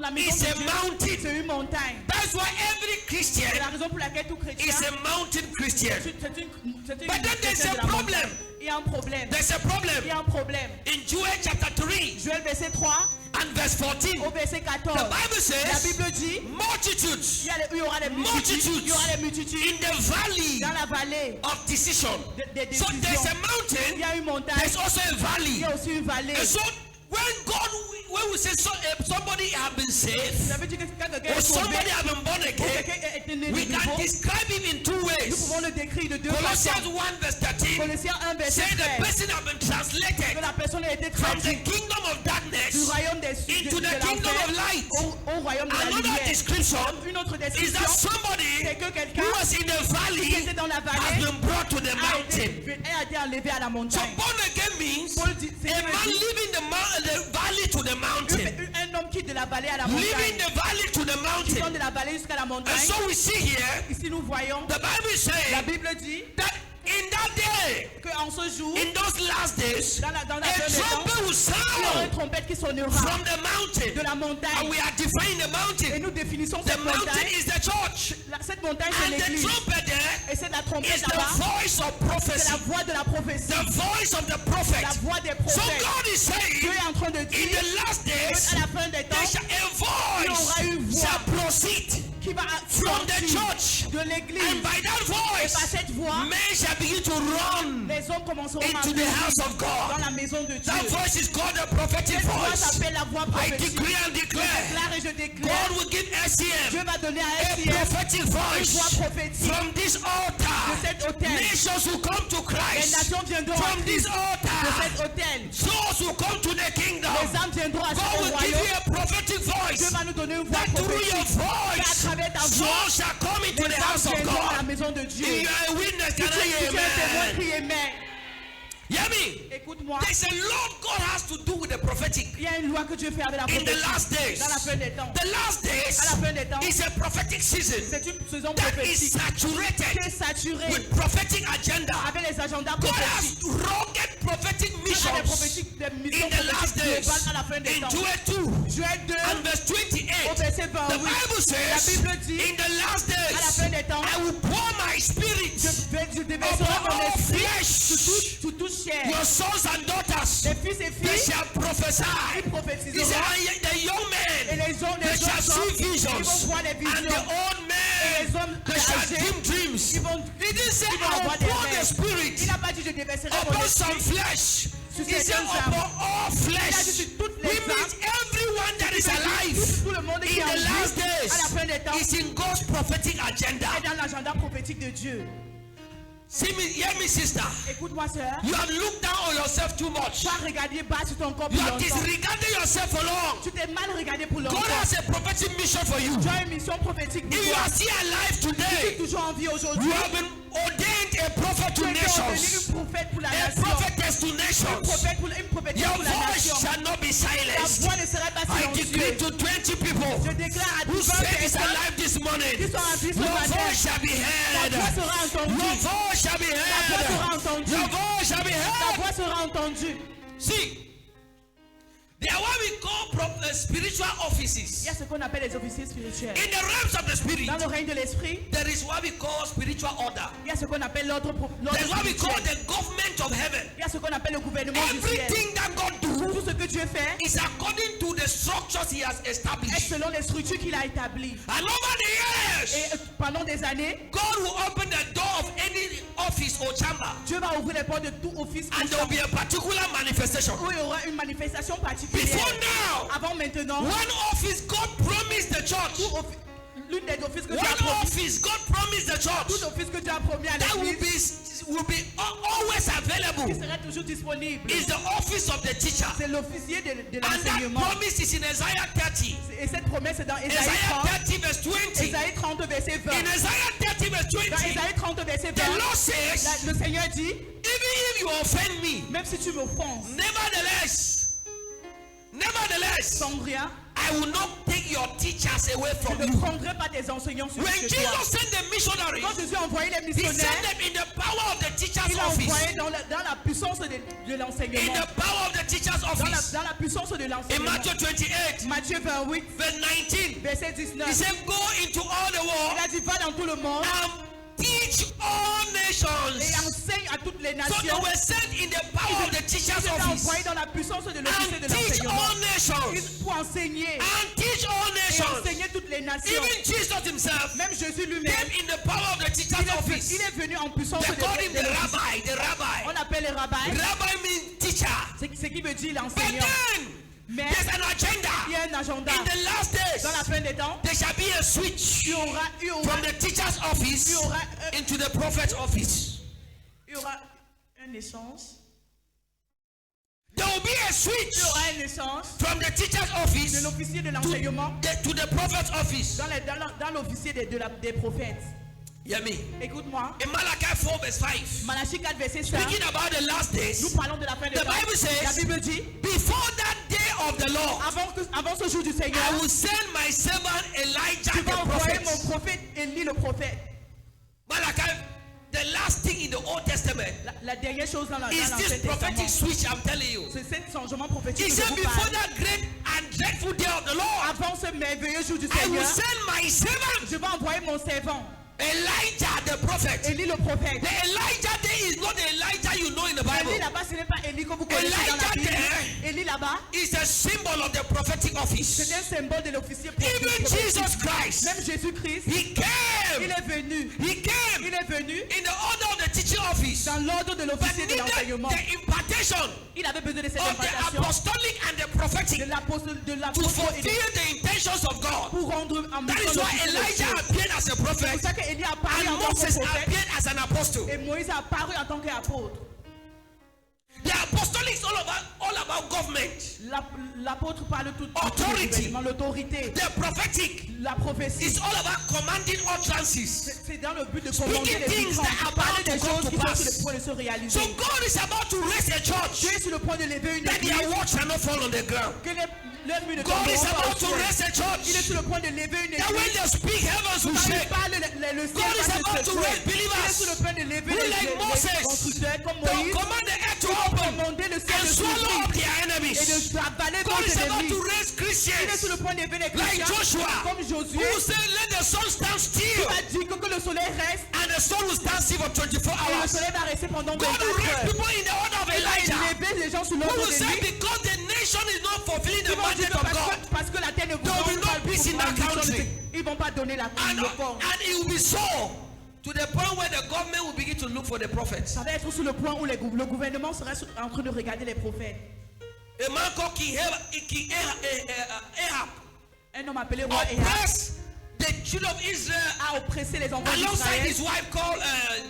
Speaker 2: la maison
Speaker 1: is
Speaker 2: de
Speaker 1: a
Speaker 2: Dieu,
Speaker 1: mountain.
Speaker 2: c'est une montagne.
Speaker 1: That's why every Christian
Speaker 2: C'est la raison pour laquelle tout chrétien,
Speaker 1: is a mountain Christian.
Speaker 2: c'est une
Speaker 1: But then there's
Speaker 2: chrétien
Speaker 1: a
Speaker 2: de la
Speaker 1: problem.
Speaker 2: montagne. Il y a un problème.
Speaker 1: There's a problem.
Speaker 2: Il y a un problème.
Speaker 1: In Joel chapter 3
Speaker 2: Joël verset 3
Speaker 1: and verse 14,
Speaker 2: au verset 14.
Speaker 1: the Bible
Speaker 2: La
Speaker 1: says
Speaker 2: Bible dit,
Speaker 1: multitudes
Speaker 2: il y aura des multitudes. Il y aura des multitudes
Speaker 1: in the valley
Speaker 2: dans la vallée
Speaker 1: of decision.
Speaker 2: des
Speaker 1: So
Speaker 2: décisions.
Speaker 1: there's a
Speaker 2: Il
Speaker 1: mountain,
Speaker 2: y a une montagne.
Speaker 1: there's also a
Speaker 2: Il
Speaker 1: valley.
Speaker 2: y a aussi une vallée.
Speaker 1: And so when we say somebody have been saved
Speaker 2: Ça veut dire que quand quelqu'un
Speaker 1: or
Speaker 2: est sauvé,
Speaker 1: somebody have been born
Speaker 2: ou
Speaker 1: again,
Speaker 2: quelqu'un est né
Speaker 1: we
Speaker 2: de
Speaker 1: can
Speaker 2: nouveau,
Speaker 1: describe him in two
Speaker 2: nous
Speaker 1: ways.
Speaker 2: pouvons le décrire de deux
Speaker 1: Colossians
Speaker 2: façons.
Speaker 1: 1 verse 13
Speaker 2: Colossiens 1 verset
Speaker 1: say the
Speaker 2: 13.
Speaker 1: person have been
Speaker 2: Que
Speaker 1: translated
Speaker 2: la personne a été
Speaker 1: from the
Speaker 2: traduite
Speaker 1: kingdom of
Speaker 2: du
Speaker 1: darkness
Speaker 2: royaume des
Speaker 1: into the kingdom of light.
Speaker 2: au royaume de la
Speaker 1: Another
Speaker 2: lumière.
Speaker 1: description
Speaker 2: Une autre
Speaker 1: is
Speaker 2: description,
Speaker 1: that somebody
Speaker 2: c'est que quelqu'un
Speaker 1: who was in the
Speaker 2: qui
Speaker 1: valley
Speaker 2: était dans la
Speaker 1: has
Speaker 2: vallée
Speaker 1: been brought to the mountain.
Speaker 2: a été enlevé à la
Speaker 1: So
Speaker 2: montagne.
Speaker 1: born again means
Speaker 2: Paul dit,
Speaker 1: a
Speaker 2: Seigneur
Speaker 1: man
Speaker 2: dit,
Speaker 1: leaving the valley to the mountain.
Speaker 2: un homme quitte de la vallée à la
Speaker 1: Leaving
Speaker 2: montagne.
Speaker 1: the valley to the
Speaker 2: Qui
Speaker 1: mountain.
Speaker 2: vont de la vallée jusqu'à la
Speaker 1: And
Speaker 2: montagne.
Speaker 1: so we see here,
Speaker 2: Ici nous voyons,
Speaker 1: the Bible is
Speaker 2: la
Speaker 1: saying
Speaker 2: Bible dit
Speaker 1: that in that day,
Speaker 2: qu'en ce jour,
Speaker 1: in those last days,
Speaker 2: dans la
Speaker 1: a
Speaker 2: fin des temps,
Speaker 1: trumpet will
Speaker 2: il y aura une
Speaker 1: sound
Speaker 2: trompette qui sonnera
Speaker 1: from the
Speaker 2: de
Speaker 1: mountain.
Speaker 2: la
Speaker 1: And
Speaker 2: montagne.
Speaker 1: we are defining the
Speaker 2: Et
Speaker 1: mountain.
Speaker 2: nous définissons
Speaker 1: The
Speaker 2: cette
Speaker 1: mountain
Speaker 2: montagne.
Speaker 1: is the church.
Speaker 2: Cette montagne, c'est
Speaker 1: And the
Speaker 2: l'église.
Speaker 1: trumpet there
Speaker 2: Et c'est la
Speaker 1: is
Speaker 2: trompette
Speaker 1: the
Speaker 2: là-bas.
Speaker 1: voice of
Speaker 2: C'est
Speaker 1: prophecy.
Speaker 2: la voix de la prophétie.
Speaker 1: The voice of the
Speaker 2: La
Speaker 1: prophet.
Speaker 2: voix des
Speaker 1: So
Speaker 2: prophètes.
Speaker 1: God is
Speaker 2: Dieu
Speaker 1: saying,
Speaker 2: est en train de
Speaker 1: in
Speaker 2: dire
Speaker 1: the last days,
Speaker 2: à la fin des temps,
Speaker 1: there shall a
Speaker 2: il y aura une
Speaker 1: voice
Speaker 2: voix
Speaker 1: shall proceed
Speaker 2: qui va
Speaker 1: from the
Speaker 2: sortir
Speaker 1: church.
Speaker 2: de
Speaker 1: And
Speaker 2: l'église.
Speaker 1: by that
Speaker 2: Et par
Speaker 1: voice,
Speaker 2: cette voix,
Speaker 1: men shall begin to run
Speaker 2: les hommes commenceront à
Speaker 1: into the
Speaker 2: courir
Speaker 1: house of
Speaker 2: dans
Speaker 1: God.
Speaker 2: la maison de Dieu.
Speaker 1: That voice is called the prophetic
Speaker 2: Cette voix
Speaker 1: voice.
Speaker 2: s'appelle la voix
Speaker 1: I
Speaker 2: prophétique.
Speaker 1: decree and
Speaker 2: Je
Speaker 1: declare,
Speaker 2: déclare et je déclare,
Speaker 1: God will give SCM
Speaker 2: Dieu va donner à
Speaker 1: a
Speaker 2: SIM
Speaker 1: prophetic
Speaker 2: une voix
Speaker 1: voice
Speaker 2: prophétique
Speaker 1: from this
Speaker 2: de
Speaker 1: altar.
Speaker 2: cet hôtel.
Speaker 1: Nations will come to
Speaker 2: Les
Speaker 1: Christ
Speaker 2: nations viendront à
Speaker 1: from this
Speaker 2: Christ de
Speaker 1: altar.
Speaker 2: cet hôtel.
Speaker 1: Souls will come to the kingdom.
Speaker 2: Les âmes viendront à
Speaker 1: God
Speaker 2: ce
Speaker 1: will give you
Speaker 2: royaume.
Speaker 1: a prophetic
Speaker 2: Dieu
Speaker 1: voice.
Speaker 2: va nous donner une voix
Speaker 1: That through your
Speaker 2: prophétique. Et à
Speaker 1: voice,
Speaker 2: travers ta voix,
Speaker 1: souls shall come into
Speaker 2: les
Speaker 1: the
Speaker 2: âmes
Speaker 1: house of
Speaker 2: viendront à la
Speaker 1: God.
Speaker 2: maison de Dieu.
Speaker 1: If you are a witness,
Speaker 2: Si
Speaker 1: can
Speaker 2: tu
Speaker 1: I hear
Speaker 2: es un témoin,
Speaker 1: amen?
Speaker 2: crie amen.
Speaker 1: Hear me?
Speaker 2: Écoute-moi.
Speaker 1: There's a lot God has to do with the prophetic
Speaker 2: Il y a une loi que Dieu fait avec la
Speaker 1: in the
Speaker 2: prophétie.
Speaker 1: last days.
Speaker 2: Dans la fin des temps.
Speaker 1: The last days
Speaker 2: À la fin des temps.
Speaker 1: is a prophetic season
Speaker 2: C'est une saison
Speaker 1: that is
Speaker 2: prophétique qui
Speaker 1: saturated
Speaker 2: est saturée
Speaker 1: with prophetic agenda.
Speaker 2: avec les agendas
Speaker 1: God
Speaker 2: prophétiques.
Speaker 1: has rugged prophetic
Speaker 2: Dieu a des
Speaker 1: missions
Speaker 2: prophétiques, des missions
Speaker 1: in the last
Speaker 2: prophétiques
Speaker 1: days.
Speaker 2: globales à la fin des
Speaker 1: In
Speaker 2: temps.
Speaker 1: Joel 2
Speaker 2: Joël 2,
Speaker 1: and verse
Speaker 2: au
Speaker 1: 28,
Speaker 2: verset
Speaker 1: the
Speaker 2: 28,
Speaker 1: Bible
Speaker 2: la
Speaker 1: says,
Speaker 2: Bible dit,
Speaker 1: in the last
Speaker 2: à la fin
Speaker 1: days,
Speaker 2: des temps,
Speaker 1: I will pour my spirit
Speaker 2: je déverserai
Speaker 1: upon
Speaker 2: mon
Speaker 1: all
Speaker 2: esprit
Speaker 1: flesh.
Speaker 2: sur toute chair.
Speaker 1: Your sons and daughters,
Speaker 2: Les fils et
Speaker 1: they
Speaker 2: filles,
Speaker 1: shall prophesy.
Speaker 2: ils
Speaker 1: He
Speaker 2: prophétiseront.
Speaker 1: said, and the young
Speaker 2: Et
Speaker 1: men,
Speaker 2: les hommes,
Speaker 1: they shall see
Speaker 2: ils vont
Speaker 1: visions.
Speaker 2: voir les
Speaker 1: And the
Speaker 2: visions.
Speaker 1: old
Speaker 2: Et les
Speaker 1: men,
Speaker 2: hommes
Speaker 1: they shall
Speaker 2: âgés,
Speaker 1: dream dreams.
Speaker 2: ils vont,
Speaker 1: He didn't say,
Speaker 2: ils vont
Speaker 1: I will
Speaker 2: avoir des
Speaker 1: pour the
Speaker 2: rêves.
Speaker 1: spirit
Speaker 2: Il n'a pas dit je déverserai mon
Speaker 1: upon
Speaker 2: esprit.
Speaker 1: some flesh.
Speaker 2: Sur
Speaker 1: He said,
Speaker 2: certaines
Speaker 1: upon
Speaker 2: âmes.
Speaker 1: all
Speaker 2: Il a dit
Speaker 1: flesh.
Speaker 2: sur toutes les
Speaker 1: He means
Speaker 2: âmes.
Speaker 1: everyone that is
Speaker 2: Tout
Speaker 1: alive
Speaker 2: le monde qui
Speaker 1: in
Speaker 2: est en
Speaker 1: the last
Speaker 2: vie à la fin
Speaker 1: days
Speaker 2: des temps
Speaker 1: is in God's prophetic agenda.
Speaker 2: est dans l'agenda prophétique de Dieu.
Speaker 1: See me, hear me, sister.
Speaker 2: Écoute-moi, sœur.
Speaker 1: You have looked down on yourself too much.
Speaker 2: Tu as regardé bas sur ton corps
Speaker 1: You
Speaker 2: pour
Speaker 1: have
Speaker 2: longtemps.
Speaker 1: disregarded yourself for long.
Speaker 2: Tu t'es mal regardé pour longtemps.
Speaker 1: God has a prophetic mission for you.
Speaker 2: Tu as une mission prophétique pour
Speaker 1: If you
Speaker 2: toi.
Speaker 1: are still alive
Speaker 2: Tu es
Speaker 1: today,
Speaker 2: toujours en vie
Speaker 1: you
Speaker 2: aujourd'hui.
Speaker 1: have been ordained a prophet
Speaker 2: Tu
Speaker 1: to
Speaker 2: es ordonné
Speaker 1: nations,
Speaker 2: une prophète pour la
Speaker 1: a
Speaker 2: nation.
Speaker 1: prophetess to
Speaker 2: Une
Speaker 1: nations.
Speaker 2: prophétesse
Speaker 1: Your
Speaker 2: pour la
Speaker 1: voice
Speaker 2: nation.
Speaker 1: shall not be
Speaker 2: Ta
Speaker 1: silenced.
Speaker 2: voix ne sera pas
Speaker 1: I decree
Speaker 2: silencieuse.
Speaker 1: to 20 people
Speaker 2: Je déclare à
Speaker 1: whose
Speaker 2: 20
Speaker 1: faith is
Speaker 2: personnes
Speaker 1: alive this morning,
Speaker 2: qui sont en vie ce
Speaker 1: your
Speaker 2: matin.
Speaker 1: voice shall be
Speaker 2: Ta
Speaker 1: heard.
Speaker 2: voix sera entendue.
Speaker 1: Your voice shall be
Speaker 2: Ta voix sera
Speaker 1: heard.
Speaker 2: entendue.
Speaker 1: Your voice shall be
Speaker 2: Ta
Speaker 1: heard.
Speaker 2: voix sera entendue.
Speaker 1: See, they are what we call spiritual
Speaker 2: Il
Speaker 1: offices.
Speaker 2: y a ce qu'on appelle les officiers spirituels.
Speaker 1: In the realms of the spirit,
Speaker 2: Dans le règne de l'esprit,
Speaker 1: there is what we call spiritual order.
Speaker 2: il y a ce qu'on appelle l'ordre
Speaker 1: There's what we call
Speaker 2: spirituel.
Speaker 1: the government of heaven.
Speaker 2: Il y a ce qu'on appelle le gouvernement du ciel.
Speaker 1: Everything that God do
Speaker 2: Tout ce que Dieu fait
Speaker 1: is according to the structures He has
Speaker 2: est
Speaker 1: established.
Speaker 2: selon les structures qu'il a établies.
Speaker 1: And over the years,
Speaker 2: Et pendant des années,
Speaker 1: God will open the door of any office or chamber,
Speaker 2: Dieu va ouvrir les portes de tout office
Speaker 1: and there will be a particular manifestation.
Speaker 2: où il y aura une manifestation particulière.
Speaker 1: Before now,
Speaker 2: Avant maintenant,
Speaker 1: one office God promised the church.
Speaker 2: l'une des offices que Dieu a
Speaker 1: One
Speaker 2: promis,
Speaker 1: office God promised the church
Speaker 2: tout office que Dieu a promis à
Speaker 1: that
Speaker 2: l'église
Speaker 1: will be always
Speaker 2: qui
Speaker 1: available
Speaker 2: sera toujours disponible.
Speaker 1: is the office of the teacher.
Speaker 2: C'est l'officier de
Speaker 1: And that
Speaker 2: l'enseignement.
Speaker 1: promise is in Isaiah 30.
Speaker 2: Et cette promesse est dans Ésaïe
Speaker 1: Isaiah
Speaker 2: 30,
Speaker 1: 30 verse 20.
Speaker 2: Ésaïe 30 verset 20.
Speaker 1: In Isaiah 30 verse
Speaker 2: Dans
Speaker 1: 20,
Speaker 2: Ésaïe 30 verset 20,
Speaker 1: the Lord says,
Speaker 2: le Seigneur dit,
Speaker 1: even if you offend me,
Speaker 2: même si tu m'offenses,
Speaker 1: nevertheless,
Speaker 2: sans rien,
Speaker 1: I will not take your teachers away
Speaker 2: je
Speaker 1: from
Speaker 2: ne
Speaker 1: you.
Speaker 2: prendrai pas tes enseignants sur
Speaker 1: When
Speaker 2: toi.
Speaker 1: Jesus sent the missionaries,
Speaker 2: Quand Jésus a envoyé les
Speaker 1: He sent
Speaker 2: missionnaires,
Speaker 1: them in the power of the teacher's
Speaker 2: il a
Speaker 1: office.
Speaker 2: envoyé dans la puissance de
Speaker 1: In
Speaker 2: l'enseignement.
Speaker 1: the power of the teacher's office.
Speaker 2: Dans la puissance de
Speaker 1: In
Speaker 2: l'enseignement.
Speaker 1: Matthew 28,
Speaker 2: Matthieu 28,
Speaker 1: verse 19,
Speaker 2: verset 19.
Speaker 1: He said, go into all the
Speaker 2: Il
Speaker 1: world
Speaker 2: a dit, va dans tout le monde
Speaker 1: and teach all
Speaker 2: et
Speaker 1: nations.
Speaker 2: enseigne à toutes les
Speaker 1: So
Speaker 2: nations.
Speaker 1: they were sent in the power of the
Speaker 2: Il
Speaker 1: teacher's
Speaker 2: s'est
Speaker 1: office
Speaker 2: envoyé dans la puissance de l'officier de
Speaker 1: and teach
Speaker 2: l'enseignement.
Speaker 1: all nations.
Speaker 2: Pour enseigner
Speaker 1: And teach all
Speaker 2: et
Speaker 1: nations.
Speaker 2: enseigner toutes les nations.
Speaker 1: Even Jesus himself
Speaker 2: Même Jésus lui-même,
Speaker 1: came in the power of the teacher's office.
Speaker 2: il est venu en puissance
Speaker 1: They
Speaker 2: de
Speaker 1: called him the
Speaker 2: l'officier.
Speaker 1: rabbi, the rabbi.
Speaker 2: On appelle les rabbins.
Speaker 1: Rabbi means teacher.
Speaker 2: C'est ce qui veut dire
Speaker 1: But
Speaker 2: l'enseignant.
Speaker 1: then,
Speaker 2: Mais
Speaker 1: there's an agenda.
Speaker 2: il y a un agenda.
Speaker 1: In the last days,
Speaker 2: Dans la fin des temps,
Speaker 1: there shall be a switch
Speaker 2: il y aura
Speaker 1: from the teacher's office into the prophet's office.
Speaker 2: un échange.
Speaker 1: There will will be a
Speaker 2: Il
Speaker 1: switch
Speaker 2: y aura un échange
Speaker 1: from the teacher's
Speaker 2: de
Speaker 1: office
Speaker 2: l'officier de l'enseignement
Speaker 1: to the prophet's office.
Speaker 2: dans l'officier des prophètes.
Speaker 1: Hear me.
Speaker 2: Écoute-moi.
Speaker 1: In Malachi 4 verse 5,
Speaker 2: Malachie 4 verset 5.
Speaker 1: speaking about the last
Speaker 2: Nous
Speaker 1: days,
Speaker 2: parlons de la fin des
Speaker 1: the
Speaker 2: temps.
Speaker 1: Bible says,
Speaker 2: La Bible dit,
Speaker 1: before that day of the Lord,
Speaker 2: avant ce jour du Seigneur,
Speaker 1: I will send my servant Elijah
Speaker 2: tu
Speaker 1: the
Speaker 2: vas envoyer
Speaker 1: prophet.
Speaker 2: mon prophète Élie le prophète.
Speaker 1: Malachi, the last thing in the Old Testament
Speaker 2: La dernière chose dans
Speaker 1: is
Speaker 2: l'Ancien
Speaker 1: this prophetic
Speaker 2: Testament.
Speaker 1: switch, I'm telling you.
Speaker 2: C'est ce changement prophétique
Speaker 1: He
Speaker 2: que je
Speaker 1: said,
Speaker 2: vous
Speaker 1: before
Speaker 2: parle.
Speaker 1: that great and dreadful day of the Lord,
Speaker 2: Avant ce merveilleux jour du
Speaker 1: I will
Speaker 2: Seigneur,
Speaker 1: send my servant
Speaker 2: je vais envoyer mon servant
Speaker 1: Elijah the prophet.
Speaker 2: Élie le prophète.
Speaker 1: The Elijah day is not the Elijah you know in the Bible.
Speaker 2: Élie là-bas, ce n'est pas Élie que vous connaissez dans la
Speaker 1: Elijah
Speaker 2: Bible.
Speaker 1: there
Speaker 2: Élie là-bas,
Speaker 1: is a symbol of the prophetic
Speaker 2: c'est
Speaker 1: office.
Speaker 2: un symbole de l'officier
Speaker 1: Even
Speaker 2: prophétique.
Speaker 1: Jesus Christ,
Speaker 2: Même Jésus-Christ,
Speaker 1: he
Speaker 2: il
Speaker 1: came.
Speaker 2: est venu.
Speaker 1: He came
Speaker 2: Il est venu
Speaker 1: in the order of the teaching office,
Speaker 2: dans l'ordre de
Speaker 1: but
Speaker 2: l'officier de
Speaker 1: needed
Speaker 2: l'enseignement.
Speaker 1: the impartation
Speaker 2: Il avait besoin de cette
Speaker 1: of the
Speaker 2: impartation
Speaker 1: apostolic and the prophetic
Speaker 2: de l'apôtre
Speaker 1: to
Speaker 2: et de
Speaker 1: fulfill the intentions of God.
Speaker 2: pour rendre en
Speaker 1: That is why Elijah appeared as a
Speaker 2: C'est pour
Speaker 1: prophet
Speaker 2: ça qu'Élie a apparu
Speaker 1: and
Speaker 2: en tant que
Speaker 1: Moses
Speaker 2: prophète
Speaker 1: appeared as an apostle.
Speaker 2: et Moïse a apparu en tant qu'apôtre.
Speaker 1: The apostolic is all about government.
Speaker 2: L'apôtre parle tout
Speaker 1: Authority.
Speaker 2: l'autorité,
Speaker 1: The prophetic
Speaker 2: la prophétie.
Speaker 1: is all about commanding utterances.
Speaker 2: C'est dans le but de commander
Speaker 1: Speaking
Speaker 2: les
Speaker 1: things
Speaker 2: visions,
Speaker 1: that are
Speaker 2: parler
Speaker 1: about
Speaker 2: des
Speaker 1: to come
Speaker 2: choses
Speaker 1: to
Speaker 2: qui sont
Speaker 1: pass.
Speaker 2: sur le point de se réaliser.
Speaker 1: So God is about to raise a
Speaker 2: Dieu
Speaker 1: church
Speaker 2: est sur le point de lever une
Speaker 1: that
Speaker 2: église
Speaker 1: their works shall not fall on the ground.
Speaker 2: que les murs ne
Speaker 1: God is
Speaker 2: tomberont pas
Speaker 1: about
Speaker 2: au
Speaker 1: to
Speaker 2: sol.
Speaker 1: raise a
Speaker 2: Il est
Speaker 1: church
Speaker 2: sur le point de lever une
Speaker 1: that when
Speaker 2: église.
Speaker 1: they speak, heavens will
Speaker 2: Quand il
Speaker 1: shake.
Speaker 2: parle, le ciel
Speaker 1: God is
Speaker 2: va
Speaker 1: about
Speaker 2: se
Speaker 1: to
Speaker 2: secouer.
Speaker 1: raise
Speaker 2: Il est
Speaker 1: believers
Speaker 2: sur le point de lever
Speaker 1: who,
Speaker 2: les
Speaker 1: like Moses,
Speaker 2: constructeurs comme
Speaker 1: they'll
Speaker 2: Moïse
Speaker 1: command the earth to
Speaker 2: qui vont
Speaker 1: open
Speaker 2: commander le ciel
Speaker 1: and
Speaker 2: de
Speaker 1: swallow
Speaker 2: s'ouvrir
Speaker 1: up their
Speaker 2: et de
Speaker 1: enemies.
Speaker 2: avaler
Speaker 1: God
Speaker 2: nos
Speaker 1: is about
Speaker 2: ennemis.
Speaker 1: to raise
Speaker 2: Il est sur
Speaker 1: Christians
Speaker 2: le point de lever les
Speaker 1: like
Speaker 2: chrétiens
Speaker 1: Joshua
Speaker 2: comme
Speaker 1: who
Speaker 2: Josué
Speaker 1: will say, let the sun stand
Speaker 2: qui
Speaker 1: still
Speaker 2: va dire que le soleil reste
Speaker 1: and the sun will stand still for 24
Speaker 2: et le
Speaker 1: hours.
Speaker 2: soleil va rester pendant
Speaker 1: God
Speaker 2: 24
Speaker 1: will raise
Speaker 2: heures.
Speaker 1: people in the order of
Speaker 2: Il va
Speaker 1: Elijah
Speaker 2: élever les gens sur
Speaker 1: who
Speaker 2: l'ordre
Speaker 1: will
Speaker 2: de
Speaker 1: say,
Speaker 2: lui.
Speaker 1: because the nation is not fulfilling
Speaker 2: Ils
Speaker 1: the
Speaker 2: vont dire
Speaker 1: mandate
Speaker 2: que
Speaker 1: of God,
Speaker 2: parce que la terre ne vous
Speaker 1: there will be
Speaker 2: donne
Speaker 1: no
Speaker 2: pas
Speaker 1: peace in that country.
Speaker 2: ils vont pas donner la
Speaker 1: and
Speaker 2: le corps.
Speaker 1: it will be so to the point where the government will begin to look for the prophets.
Speaker 2: Ça va être sur le point où le gouvernement sera en train de regarder les prophètes.
Speaker 1: A man called King Ahab
Speaker 2: Un homme appelé roi Ahab
Speaker 1: oppressed the children of Israel
Speaker 2: a oppressé les enfants
Speaker 1: alongside
Speaker 2: d'Israël
Speaker 1: his wife called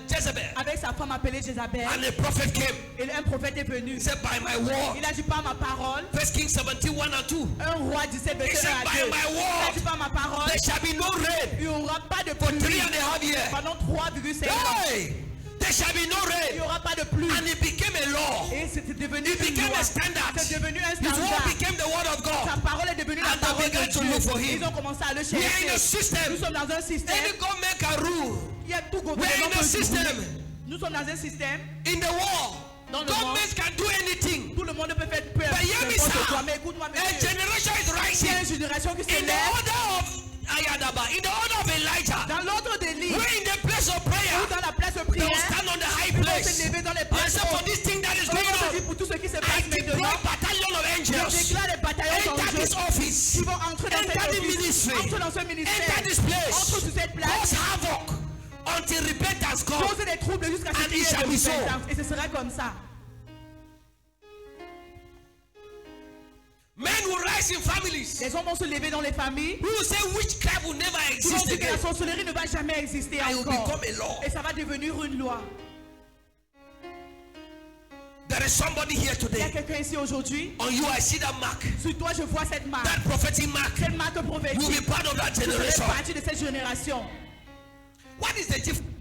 Speaker 1: Jezebel.
Speaker 2: avec sa femme appelée Jézabel.
Speaker 1: And the prophet came.
Speaker 2: Et un prophète est venu.
Speaker 1: He said, by my word.
Speaker 2: Il a dit par ma parole.
Speaker 1: 1 Kings 17, 1 and 2.
Speaker 2: Un roi 17
Speaker 1: He
Speaker 2: verset
Speaker 1: said,
Speaker 2: 1 à
Speaker 1: by
Speaker 2: 2.
Speaker 1: my
Speaker 2: Il a
Speaker 1: word,
Speaker 2: dit par ma parole.
Speaker 1: there shall be no rain
Speaker 2: Il n'y aura pas de
Speaker 1: for
Speaker 2: pluie
Speaker 1: 3.5 years.
Speaker 2: pendant 3,5 ans.
Speaker 1: Hey! There shall be no
Speaker 2: Il
Speaker 1: rain.
Speaker 2: n'y aura pas de pluie.
Speaker 1: And it became a law.
Speaker 2: Et c'est devenu
Speaker 1: It
Speaker 2: une
Speaker 1: became
Speaker 2: loi.
Speaker 1: a standard.
Speaker 2: C'est devenu un
Speaker 1: His word
Speaker 2: standard.
Speaker 1: became the word of
Speaker 2: Sa
Speaker 1: God.
Speaker 2: parole est devenue la
Speaker 1: And they
Speaker 2: parole
Speaker 1: began
Speaker 2: de
Speaker 1: to
Speaker 2: Dieu.
Speaker 1: look for him.
Speaker 2: Ils ont commencé à le
Speaker 1: We are in a
Speaker 2: chercher. Nous
Speaker 1: system.
Speaker 2: sommes dans un système.
Speaker 1: Any government can rule.
Speaker 2: Il y a tout
Speaker 1: We are
Speaker 2: gouvernement
Speaker 1: in a
Speaker 2: peut
Speaker 1: system.
Speaker 2: rouler. Nous sommes dans un système.
Speaker 1: In the world,
Speaker 2: Dans le
Speaker 1: governments can do anything.
Speaker 2: Tout le monde peut faire peu
Speaker 1: But hear me,
Speaker 2: importe
Speaker 1: sir.
Speaker 2: quoi. Mais écoute-moi,
Speaker 1: A
Speaker 2: monsieur.
Speaker 1: generation is
Speaker 2: Il y a
Speaker 1: rising.
Speaker 2: une génération qui se
Speaker 1: In the
Speaker 2: lève
Speaker 1: order of Ayadaba, in the order of Elijah,
Speaker 2: dans l'ordre d'Élie.
Speaker 1: we're in the place of prayer.
Speaker 2: Ou dans la place de
Speaker 1: They will
Speaker 2: prière.
Speaker 1: stand on the high
Speaker 2: Ils vont
Speaker 1: place.
Speaker 2: se lever dans les
Speaker 1: And
Speaker 2: places
Speaker 1: say, for
Speaker 2: hautes.
Speaker 1: this thing that is
Speaker 2: Ils
Speaker 1: going
Speaker 2: vont dire
Speaker 1: on,
Speaker 2: pour tout ce qui se
Speaker 1: I
Speaker 2: passe
Speaker 1: deploy
Speaker 2: maintenant.
Speaker 1: battalion of
Speaker 2: Je
Speaker 1: angels.
Speaker 2: déclare les bataillons
Speaker 1: Enter
Speaker 2: d'anges
Speaker 1: this office.
Speaker 2: qui vont entrer dans
Speaker 1: Enter
Speaker 2: cette
Speaker 1: the
Speaker 2: office.
Speaker 1: ministry.
Speaker 2: Entre dans ce ministère.
Speaker 1: Enter this place.
Speaker 2: Entre sur cette place.
Speaker 1: Cause havoc until repentance comes.
Speaker 2: Causer des troubles jusqu'à ce
Speaker 1: And
Speaker 2: qu'il y
Speaker 1: it
Speaker 2: ait
Speaker 1: shall
Speaker 2: de
Speaker 1: be so.
Speaker 2: repentance. Et ce sera comme ça.
Speaker 1: Men will rise in families.
Speaker 2: Les hommes vont se lever dans les familles.
Speaker 1: Who will say witchcraft will never
Speaker 2: Ils vont
Speaker 1: exist
Speaker 2: dire que la
Speaker 1: again.
Speaker 2: sorcellerie ne va jamais exister
Speaker 1: I will
Speaker 2: encore.
Speaker 1: become a law.
Speaker 2: Et ça va devenir une loi.
Speaker 1: There is somebody here
Speaker 2: Il y a
Speaker 1: today.
Speaker 2: quelqu'un ici aujourd'hui.
Speaker 1: On you, I see that mark.
Speaker 2: Sur toi, je vois cette marque.
Speaker 1: That prophetic mark.
Speaker 2: Cette marque
Speaker 1: You will
Speaker 2: prophétique.
Speaker 1: be part of that
Speaker 2: Vous serez
Speaker 1: generation.
Speaker 2: partie de cette génération.
Speaker 1: What is the difference?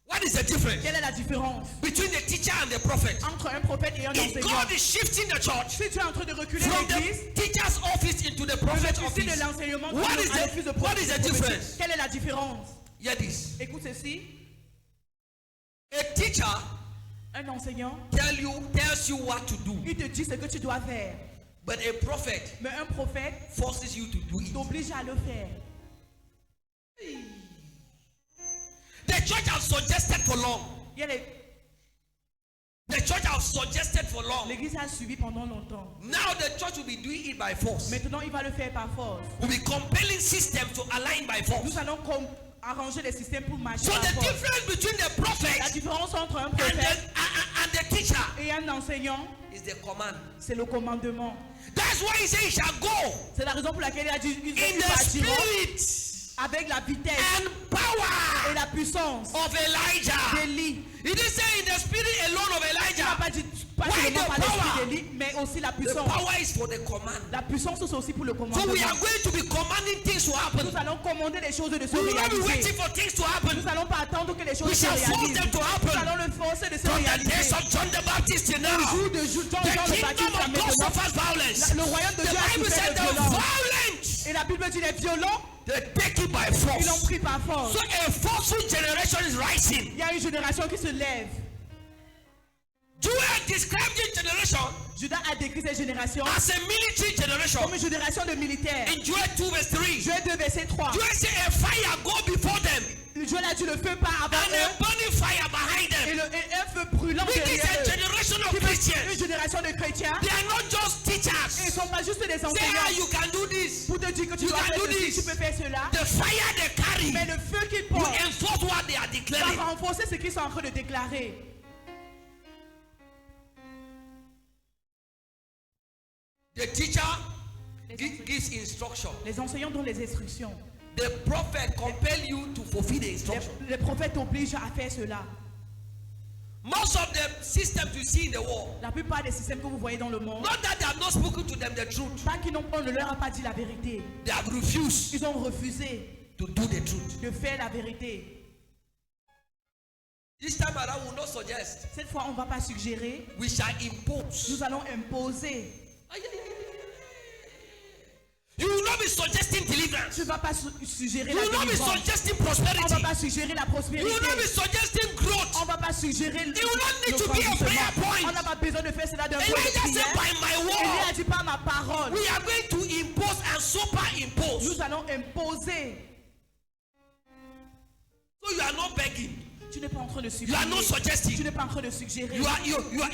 Speaker 1: What is the difference
Speaker 2: Quelle est la différence
Speaker 1: between the teacher and the prophet?
Speaker 2: entre un prophète et un
Speaker 1: If
Speaker 2: enseignant?
Speaker 1: God is shifting the church
Speaker 2: Si tu es en train de reculer
Speaker 1: from
Speaker 2: l'église,
Speaker 1: the teacher's office into the prophet's
Speaker 2: l'officier de
Speaker 1: office,
Speaker 2: l'enseignement
Speaker 1: what is
Speaker 2: à l'office de
Speaker 1: the what is the
Speaker 2: prophétique.
Speaker 1: difference?
Speaker 2: Quelle est la différence?
Speaker 1: Hear this.
Speaker 2: Écoute ceci.
Speaker 1: A teacher
Speaker 2: Un enseignant,
Speaker 1: tells you what to do,
Speaker 2: il te dit ce que tu dois faire.
Speaker 1: but a prophet
Speaker 2: Mais un prophète
Speaker 1: forces you to do it.
Speaker 2: t'oblige à le faire.
Speaker 1: The church has suggested for long.
Speaker 2: Il y a
Speaker 1: The church has suggested for long.
Speaker 2: L'église a suivi pendant longtemps.
Speaker 1: Now the church will be doing it by force.
Speaker 2: Maintenant, il va le faire par force.
Speaker 1: Will be compelling systems to align by force.
Speaker 2: Nous allons arranger les systèmes pour marcher
Speaker 1: So
Speaker 2: par
Speaker 1: the
Speaker 2: force.
Speaker 1: difference between the
Speaker 2: La
Speaker 1: prophet
Speaker 2: différence entre un
Speaker 1: and
Speaker 2: prophète
Speaker 1: the teacher
Speaker 2: et un enseignant,
Speaker 1: is the command.
Speaker 2: c'est le commandement.
Speaker 1: That's why he said he shall go
Speaker 2: C'est la raison pour laquelle il a dit ils
Speaker 1: in the
Speaker 2: partiront
Speaker 1: spirit
Speaker 2: avec la vitesse
Speaker 1: and
Speaker 2: et
Speaker 1: power
Speaker 2: la puissance
Speaker 1: of Elijah.
Speaker 2: d'Élie.
Speaker 1: He didn't say in the spirit alone of
Speaker 2: Il n'a
Speaker 1: Elijah,
Speaker 2: pas dit Pas
Speaker 1: Why
Speaker 2: seulement
Speaker 1: the
Speaker 2: par l'esprit
Speaker 1: power?
Speaker 2: de l'île, mais aussi la
Speaker 1: The
Speaker 2: puissance.
Speaker 1: power is for the command.
Speaker 2: La puissance c'est aussi pour le
Speaker 1: So
Speaker 2: commandement.
Speaker 1: we are going to be commanding things to happen.
Speaker 2: Nous allons commander les choses de se
Speaker 1: We will not be waiting
Speaker 2: réaliser.
Speaker 1: for things to
Speaker 2: Nous
Speaker 1: happen.
Speaker 2: n'allons pas attendre que les choses
Speaker 1: We
Speaker 2: se
Speaker 1: shall force
Speaker 2: réalisent.
Speaker 1: them to
Speaker 2: Nous
Speaker 1: happen.
Speaker 2: allons le forcer de se
Speaker 1: From the days
Speaker 2: réaliser.
Speaker 1: of John the Baptist till
Speaker 2: Le
Speaker 1: now,
Speaker 2: jour de Jean
Speaker 1: the
Speaker 2: le Baptiste
Speaker 1: kingdom
Speaker 2: à
Speaker 1: of God
Speaker 2: maintenant,
Speaker 1: suffers violence.
Speaker 2: le royaume de
Speaker 1: The
Speaker 2: Dieu a
Speaker 1: Bible
Speaker 2: souffert
Speaker 1: said
Speaker 2: de
Speaker 1: the
Speaker 2: violence.
Speaker 1: violent,
Speaker 2: Et la Bible dit les violents,
Speaker 1: they take it by
Speaker 2: ils l'ont
Speaker 1: force.
Speaker 2: pris par force.
Speaker 1: So a forceful generation is rising.
Speaker 2: Il y a une génération qui se lève.
Speaker 1: Judah described this generation
Speaker 2: Judas a décrit cette génération
Speaker 1: as a military generation.
Speaker 2: comme une génération de militaires.
Speaker 1: In Joel 2 verse 3,
Speaker 2: Joël 2 verset 3.
Speaker 1: Joel said a fire go before them
Speaker 2: Joël a dit le feu part avant
Speaker 1: and a
Speaker 2: eux
Speaker 1: burning fire behind
Speaker 2: et,
Speaker 1: them.
Speaker 2: et un feu brûlant
Speaker 1: This is
Speaker 2: derrière
Speaker 1: a
Speaker 2: eux.
Speaker 1: generation of
Speaker 2: Qui veut- Une
Speaker 1: Christians.
Speaker 2: génération de chrétiens.
Speaker 1: They are not just
Speaker 2: Et ils ne
Speaker 1: teachers.
Speaker 2: sont pas juste des
Speaker 1: Say,
Speaker 2: enseignants
Speaker 1: you can do this.
Speaker 2: pour te dire que tu
Speaker 1: You
Speaker 2: dois
Speaker 1: can
Speaker 2: faire
Speaker 1: do
Speaker 2: ceci,
Speaker 1: this.
Speaker 2: tu peux faire cela.
Speaker 1: The fire they carry
Speaker 2: Mais le feu qu'ils
Speaker 1: will
Speaker 2: portent
Speaker 1: enforce what they are
Speaker 2: va
Speaker 1: declaring.
Speaker 2: renforcer ce qu'ils sont en train de déclarer.
Speaker 1: The teacher gives instruction.
Speaker 2: Les enseignants donnent les instructions.
Speaker 1: The prophet compel you to fulfill the instruction.
Speaker 2: Les prophètes obligent à faire cela.
Speaker 1: Most of the systems you see in the world,
Speaker 2: La plupart des systèmes que vous voyez dans le monde,
Speaker 1: not that they have not spoken to them the truth,
Speaker 2: pas qu'ils on ne leur a pas dit la vérité.
Speaker 1: they have refused
Speaker 2: Ils ont refusé
Speaker 1: to do the truth.
Speaker 2: de faire la vérité.
Speaker 1: This time around, we will not suggest.
Speaker 2: Cette fois, on ne va pas suggérer.
Speaker 1: We shall impose.
Speaker 2: Nous allons imposer.
Speaker 1: You will not be suggesting deliverance.
Speaker 2: Tu ne vas pas suggérer
Speaker 1: You
Speaker 2: la
Speaker 1: will not be
Speaker 2: délivrance.
Speaker 1: suggesting
Speaker 2: On ne
Speaker 1: prosperity.
Speaker 2: va pas suggérer la
Speaker 1: You
Speaker 2: prospérité.
Speaker 1: will not be suggesting growth.
Speaker 2: On ne va pas suggérer le
Speaker 1: will not need to be a
Speaker 2: grandissement.
Speaker 1: prayer point.
Speaker 2: On n'a pas besoin de faire cela d'un point de
Speaker 1: Elijah
Speaker 2: prière.
Speaker 1: said, by my
Speaker 2: Élie a
Speaker 1: word,
Speaker 2: dit par ma parole.
Speaker 1: we are going to impose and superimpose.
Speaker 2: Nous allons imposer.
Speaker 1: So you are not begging.
Speaker 2: Tu n'es pas en train de
Speaker 1: You
Speaker 2: suggérer.
Speaker 1: are not
Speaker 2: Tu
Speaker 1: suggesting.
Speaker 2: n'es pas en train de suggérer.
Speaker 1: You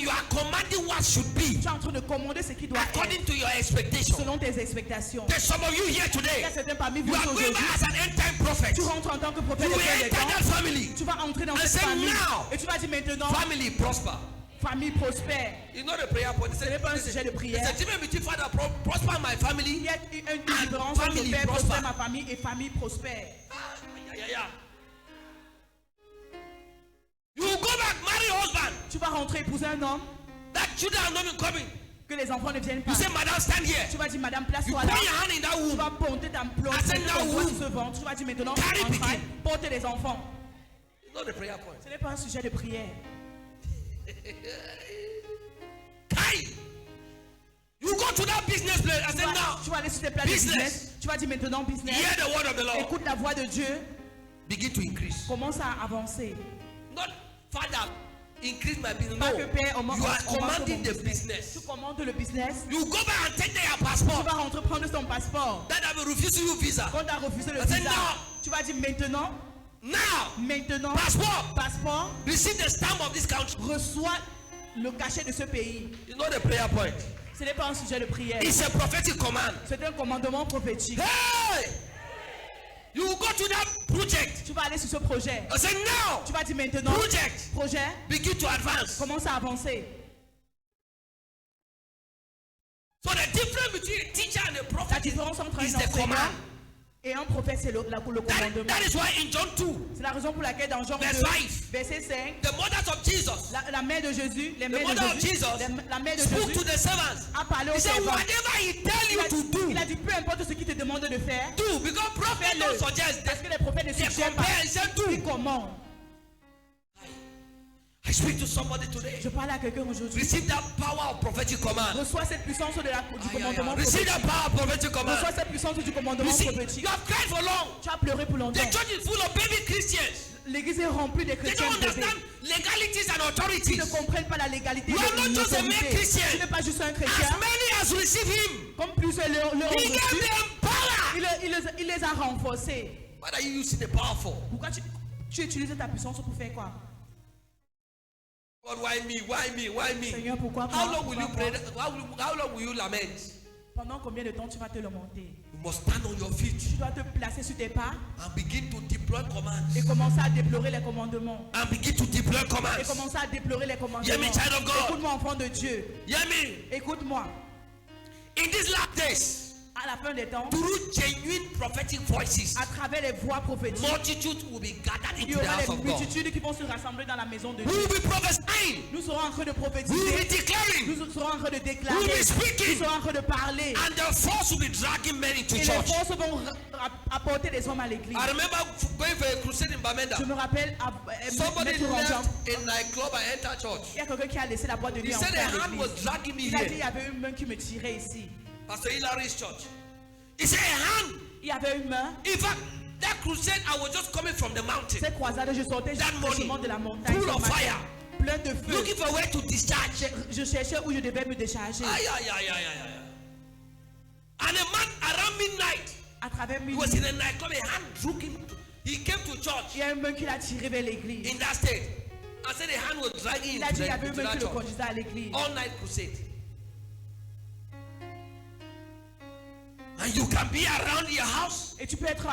Speaker 1: are commanding what should be
Speaker 2: Tu es en train de commander ce qui doit
Speaker 1: according
Speaker 2: être
Speaker 1: to your expectation.
Speaker 2: selon tes expectations.
Speaker 1: There's some of you here
Speaker 2: Il y a
Speaker 1: today.
Speaker 2: certains parmi vous
Speaker 1: You are going
Speaker 2: aujourd'hui.
Speaker 1: back as an end time prophet.
Speaker 2: Tu rentres en tant que prophète
Speaker 1: You
Speaker 2: de
Speaker 1: will
Speaker 2: fin des
Speaker 1: enter
Speaker 2: temps.
Speaker 1: that family.
Speaker 2: Tu vas entrer dans
Speaker 1: And
Speaker 2: cette
Speaker 1: say
Speaker 2: famille.
Speaker 1: now.
Speaker 2: Et tu vas dire maintenant,
Speaker 1: Family prosper.
Speaker 2: famille prospère.
Speaker 1: It's not a prayer point.
Speaker 2: Ce n'est pas un sujet de
Speaker 1: It's
Speaker 2: prière.
Speaker 1: a difference between father prosper my
Speaker 2: Il
Speaker 1: family.
Speaker 2: y a une différence entre
Speaker 1: family
Speaker 2: père
Speaker 1: prosper.
Speaker 2: prospère, ma famille, et famille prospère.
Speaker 1: Yeah. You will go back, marry husband.
Speaker 2: Tu vas rentrer épouser un homme,
Speaker 1: That children are not even coming.
Speaker 2: que les enfants ne viennent pas.
Speaker 1: You say, madam, stand here.
Speaker 2: Tu vas dire, madame,
Speaker 1: You
Speaker 2: place-toi
Speaker 1: put
Speaker 2: là.
Speaker 1: your hand in that
Speaker 2: Tu
Speaker 1: womb.
Speaker 2: vas ponter ta plante,
Speaker 1: I said, now
Speaker 2: ton doigt
Speaker 1: who?
Speaker 2: sur ce ventre. Tu vas dire maintenant,
Speaker 1: Carry
Speaker 2: en train,
Speaker 1: pikin.
Speaker 2: porter les enfants.
Speaker 1: It's not a prayer point.
Speaker 2: Ce n'est pas un sujet de prière.
Speaker 1: Kai. You go to that business place. I
Speaker 2: Tu
Speaker 1: said,
Speaker 2: vas,
Speaker 1: now,
Speaker 2: tu vas aller sur tes plans de
Speaker 1: Business.
Speaker 2: business. Tu vas dire maintenant business.
Speaker 1: hear the word of the Lord.
Speaker 2: Écoute la voix de Dieu.
Speaker 1: Begin to increase.
Speaker 2: Commence à avancer.
Speaker 1: Not, Father, increase my business.
Speaker 2: Pas
Speaker 1: No.
Speaker 2: que Père, on
Speaker 1: You are
Speaker 2: on
Speaker 1: commanding
Speaker 2: mon
Speaker 1: the business.
Speaker 2: Tu commandes le business.
Speaker 1: You go back and take their
Speaker 2: Tu
Speaker 1: passport.
Speaker 2: vas rentrer prendre son passeport.
Speaker 1: That I will refuse you visa.
Speaker 2: Quand tu as refusé le
Speaker 1: I said,
Speaker 2: visa,
Speaker 1: now.
Speaker 2: tu vas dire maintenant,
Speaker 1: Now, passport.
Speaker 2: passeport,
Speaker 1: Receive the stamp of this country.
Speaker 2: reçois le cachet de ce pays.
Speaker 1: It's not a prayer point.
Speaker 2: Ce n'est pas un sujet de prière.
Speaker 1: It's a prophetic command.
Speaker 2: C'est un commandement prophétique.
Speaker 1: Hey! You will go to that project.
Speaker 2: Tu vas aller sur ce projet.
Speaker 1: I said, now,
Speaker 2: Tu vas dire maintenant,
Speaker 1: project.
Speaker 2: projet,
Speaker 1: Begin to advance.
Speaker 2: commence à avancer.
Speaker 1: So the difference between a teacher and a
Speaker 2: La
Speaker 1: prophet
Speaker 2: différence entre
Speaker 1: is
Speaker 2: un
Speaker 1: the
Speaker 2: enseignant
Speaker 1: command.
Speaker 2: et un prophète, c'est le commandement.
Speaker 1: That is why in John 2,
Speaker 2: C'est la raison pour laquelle dans Jean 2,
Speaker 1: Verse 5.
Speaker 2: verset 5,
Speaker 1: the mothers of Jesus
Speaker 2: la mère de Jésus, les mères
Speaker 1: mother
Speaker 2: de
Speaker 1: of
Speaker 2: Jésus,
Speaker 1: Jesus
Speaker 2: la mère de
Speaker 1: spoke to
Speaker 2: Jésus
Speaker 1: the servants.
Speaker 2: a parlé
Speaker 1: He
Speaker 2: aux
Speaker 1: said,
Speaker 2: servants.
Speaker 1: whatever he tell you to do,
Speaker 2: Il a dit peu importe ce qu'il te demande de faire,
Speaker 1: do. Because prophet don't
Speaker 2: fais-le.
Speaker 1: suggest
Speaker 2: Parce
Speaker 1: that.
Speaker 2: que les prophètes ne
Speaker 1: They
Speaker 2: suggèrent pas.
Speaker 1: compare. He said, do.
Speaker 2: Ils commandent.
Speaker 1: I speak to somebody today.
Speaker 2: Je parle à quelqu'un aujourd'hui.
Speaker 1: Receive that power of prophetic command.
Speaker 2: Reçois cette puissance du commandement
Speaker 1: Receive
Speaker 2: prophétique.
Speaker 1: that power of prophetic command.
Speaker 2: Reçois cette puissance du commandement
Speaker 1: You see,
Speaker 2: prophétique.
Speaker 1: you have cried for long.
Speaker 2: Tu as pleuré pour longtemps.
Speaker 1: The church is full of baby Christians.
Speaker 2: L'église est remplie de
Speaker 1: They
Speaker 2: chrétiens
Speaker 1: don't
Speaker 2: bébés
Speaker 1: understand legalities and
Speaker 2: qui
Speaker 1: authorities.
Speaker 2: ne comprennent pas la légalité
Speaker 1: You
Speaker 2: et
Speaker 1: are not just a mere
Speaker 2: l'autorité.
Speaker 1: Christian.
Speaker 2: Tu n'es pas juste un
Speaker 1: As
Speaker 2: chrétien.
Speaker 1: many as receive him,
Speaker 2: Comme plusieurs leur ont
Speaker 1: he gave
Speaker 2: reçu,
Speaker 1: them power.
Speaker 2: il les a renforcés.
Speaker 1: What are you using the power for?
Speaker 2: Pourquoi tu utilises ta puissance pour faire quoi?
Speaker 1: God, why me? Why me? Why me?
Speaker 2: Seigneur, pourquoi
Speaker 1: How
Speaker 2: moi?
Speaker 1: long will you
Speaker 2: Pourquoi
Speaker 1: pray?
Speaker 2: moi?
Speaker 1: How long will you lament?
Speaker 2: Pendant combien de temps tu vas te lamenter?
Speaker 1: You must stand on your feet
Speaker 2: Tu dois te placer sur tes pas
Speaker 1: and begin to deploy commands.
Speaker 2: et commencer à déplorer les commandements.
Speaker 1: And begin to deploy
Speaker 2: Et
Speaker 1: commands.
Speaker 2: commencer à déplorer les commandements.
Speaker 1: Hear me, child of God.
Speaker 2: Écoute-moi, enfant de Dieu.
Speaker 1: Hear me?
Speaker 2: Écoute-moi.
Speaker 1: In these last days,
Speaker 2: À la fin des temps,
Speaker 1: through genuine prophetic voices,
Speaker 2: à travers les voix prophétiques,
Speaker 1: multitudes will be gathered
Speaker 2: il y
Speaker 1: into the
Speaker 2: aura
Speaker 1: house
Speaker 2: des
Speaker 1: of God.
Speaker 2: multitudes qui vont se rassembler dans la maison de
Speaker 1: We
Speaker 2: Dieu.
Speaker 1: will be prophesying.
Speaker 2: Nous serons en train de
Speaker 1: We will be
Speaker 2: prophétiser.
Speaker 1: declaring.
Speaker 2: Nous serons en train de
Speaker 1: We
Speaker 2: déclarer.
Speaker 1: will be
Speaker 2: Nous
Speaker 1: speaking.
Speaker 2: serons en train de parler.
Speaker 1: And the force will be dragging men into
Speaker 2: Et les
Speaker 1: church.
Speaker 2: forces vont apporter des hommes à l'église.
Speaker 1: I remember going for a crusade in Bamenda.
Speaker 2: Je me rappelle
Speaker 1: Somebody
Speaker 2: Maître Ranjam.
Speaker 1: left a nightclub and entered church.
Speaker 2: Il y a quelqu'un qui a laissé la boîte de
Speaker 1: He
Speaker 2: nuit en
Speaker 1: said
Speaker 2: paix
Speaker 1: a
Speaker 2: à
Speaker 1: hand was
Speaker 2: l'église.
Speaker 1: dragging me
Speaker 2: Il a dit il y
Speaker 1: here.
Speaker 2: avait une main qui me tirait ici.
Speaker 1: Pastor Hilary's church. He said a hand.
Speaker 2: Il y avait une main.
Speaker 1: In fact, that crusade, I was just coming from the mountain.
Speaker 2: Cette croisade, je sortais
Speaker 1: That
Speaker 2: justement
Speaker 1: morning,
Speaker 2: de la montagne.
Speaker 1: full
Speaker 2: ce
Speaker 1: of
Speaker 2: matin,
Speaker 1: fire.
Speaker 2: Plein de feu.
Speaker 1: Looking for where to discharge.
Speaker 2: Je cherchais où je devais me décharger.
Speaker 1: Ay, ay, ay, ay, ay, ay. And a man around midnight,
Speaker 2: À travers
Speaker 1: he
Speaker 2: minuit,
Speaker 1: was in a nightclub, a hand drew him. He came to church
Speaker 2: il y a une main qui l'a tiré vers l'église.
Speaker 1: in that state. I said the hand was dragging him
Speaker 2: Il a dit il y avait
Speaker 1: into
Speaker 2: une main
Speaker 1: that
Speaker 2: qui le
Speaker 1: church.
Speaker 2: conduisait à l'église.
Speaker 1: All night crusade. And you can be around your house.
Speaker 2: Et tu peux être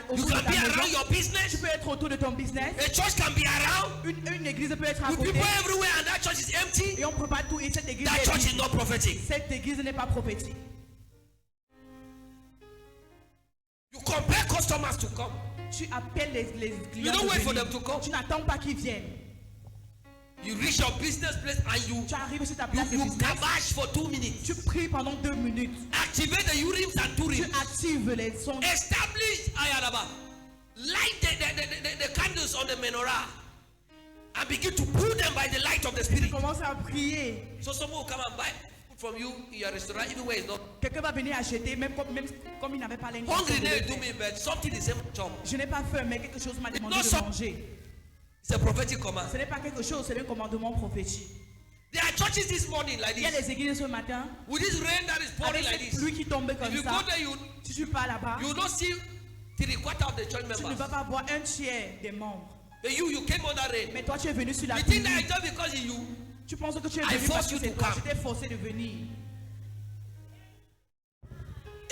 Speaker 2: autour
Speaker 1: You
Speaker 2: de
Speaker 1: can
Speaker 2: ta
Speaker 1: be
Speaker 2: maison.
Speaker 1: around your
Speaker 2: Tu
Speaker 1: business.
Speaker 2: peux être autour de ton business.
Speaker 1: A church can be around.
Speaker 2: Une église peut être à
Speaker 1: With
Speaker 2: côté.
Speaker 1: people everywhere and that church is empty.
Speaker 2: Et on ne peut pas tout. Et cette église
Speaker 1: That
Speaker 2: est
Speaker 1: church
Speaker 2: vide.
Speaker 1: is not prophetic.
Speaker 2: Cette église n'est pas prophétique.
Speaker 1: You compel customers to come.
Speaker 2: Tu appelles les
Speaker 1: You
Speaker 2: clients.
Speaker 1: don't
Speaker 2: de
Speaker 1: wait for
Speaker 2: venir.
Speaker 1: them to come.
Speaker 2: Tu n'attends pas qu'ils viennent.
Speaker 1: You reach your business place and
Speaker 2: Tu arrives sur ta place de
Speaker 1: you
Speaker 2: business.
Speaker 1: kabash for 2 minutes.
Speaker 2: Tu pries pendant 2 minutes.
Speaker 1: Activate the Urims and
Speaker 2: Tu
Speaker 1: Turims.
Speaker 2: actives les sons.
Speaker 1: Establish Ayadaba. Light the candles on the menorah and begin to pull them by the light of the
Speaker 2: Tu
Speaker 1: Spirit.
Speaker 2: commences à prier.
Speaker 1: So someone will come and buy food from you in your restaurant, even where it's not
Speaker 2: Quelqu'un va venir acheter, même comme il n'avait pas l'intention.
Speaker 1: hungry.
Speaker 2: de
Speaker 1: They
Speaker 2: le
Speaker 1: do
Speaker 2: faire.
Speaker 1: me, but something is able to jump.
Speaker 2: Je n'ai pas faim, mais quelque chose m'a demandé
Speaker 1: not
Speaker 2: de
Speaker 1: so-
Speaker 2: manger.
Speaker 1: It's a prophetic command.
Speaker 2: Ce n'est pas quelque chose, c'est un commandement prophétique.
Speaker 1: There are churches this morning like
Speaker 2: Il y a
Speaker 1: this.
Speaker 2: des églises ce matin,
Speaker 1: With this rain that is pouring
Speaker 2: avec
Speaker 1: like
Speaker 2: cette
Speaker 1: this.
Speaker 2: pluie qui tombe
Speaker 1: If
Speaker 2: comme
Speaker 1: you
Speaker 2: ça.
Speaker 1: go there,
Speaker 2: Si tu pars là-bas,
Speaker 1: you will not see 3/4 of the church
Speaker 2: tu ne
Speaker 1: members.
Speaker 2: vas pas voir un tiers des membres.
Speaker 1: But you came on that rain.
Speaker 2: Mais toi, tu es venu sur la
Speaker 1: You
Speaker 2: pluie.
Speaker 1: think that it's just because of you.
Speaker 2: Tu penses que tu es
Speaker 1: I
Speaker 2: venu
Speaker 1: force
Speaker 2: parce que
Speaker 1: you
Speaker 2: c'est
Speaker 1: to
Speaker 2: toi.
Speaker 1: come.
Speaker 2: Je t'ai forcé de venir.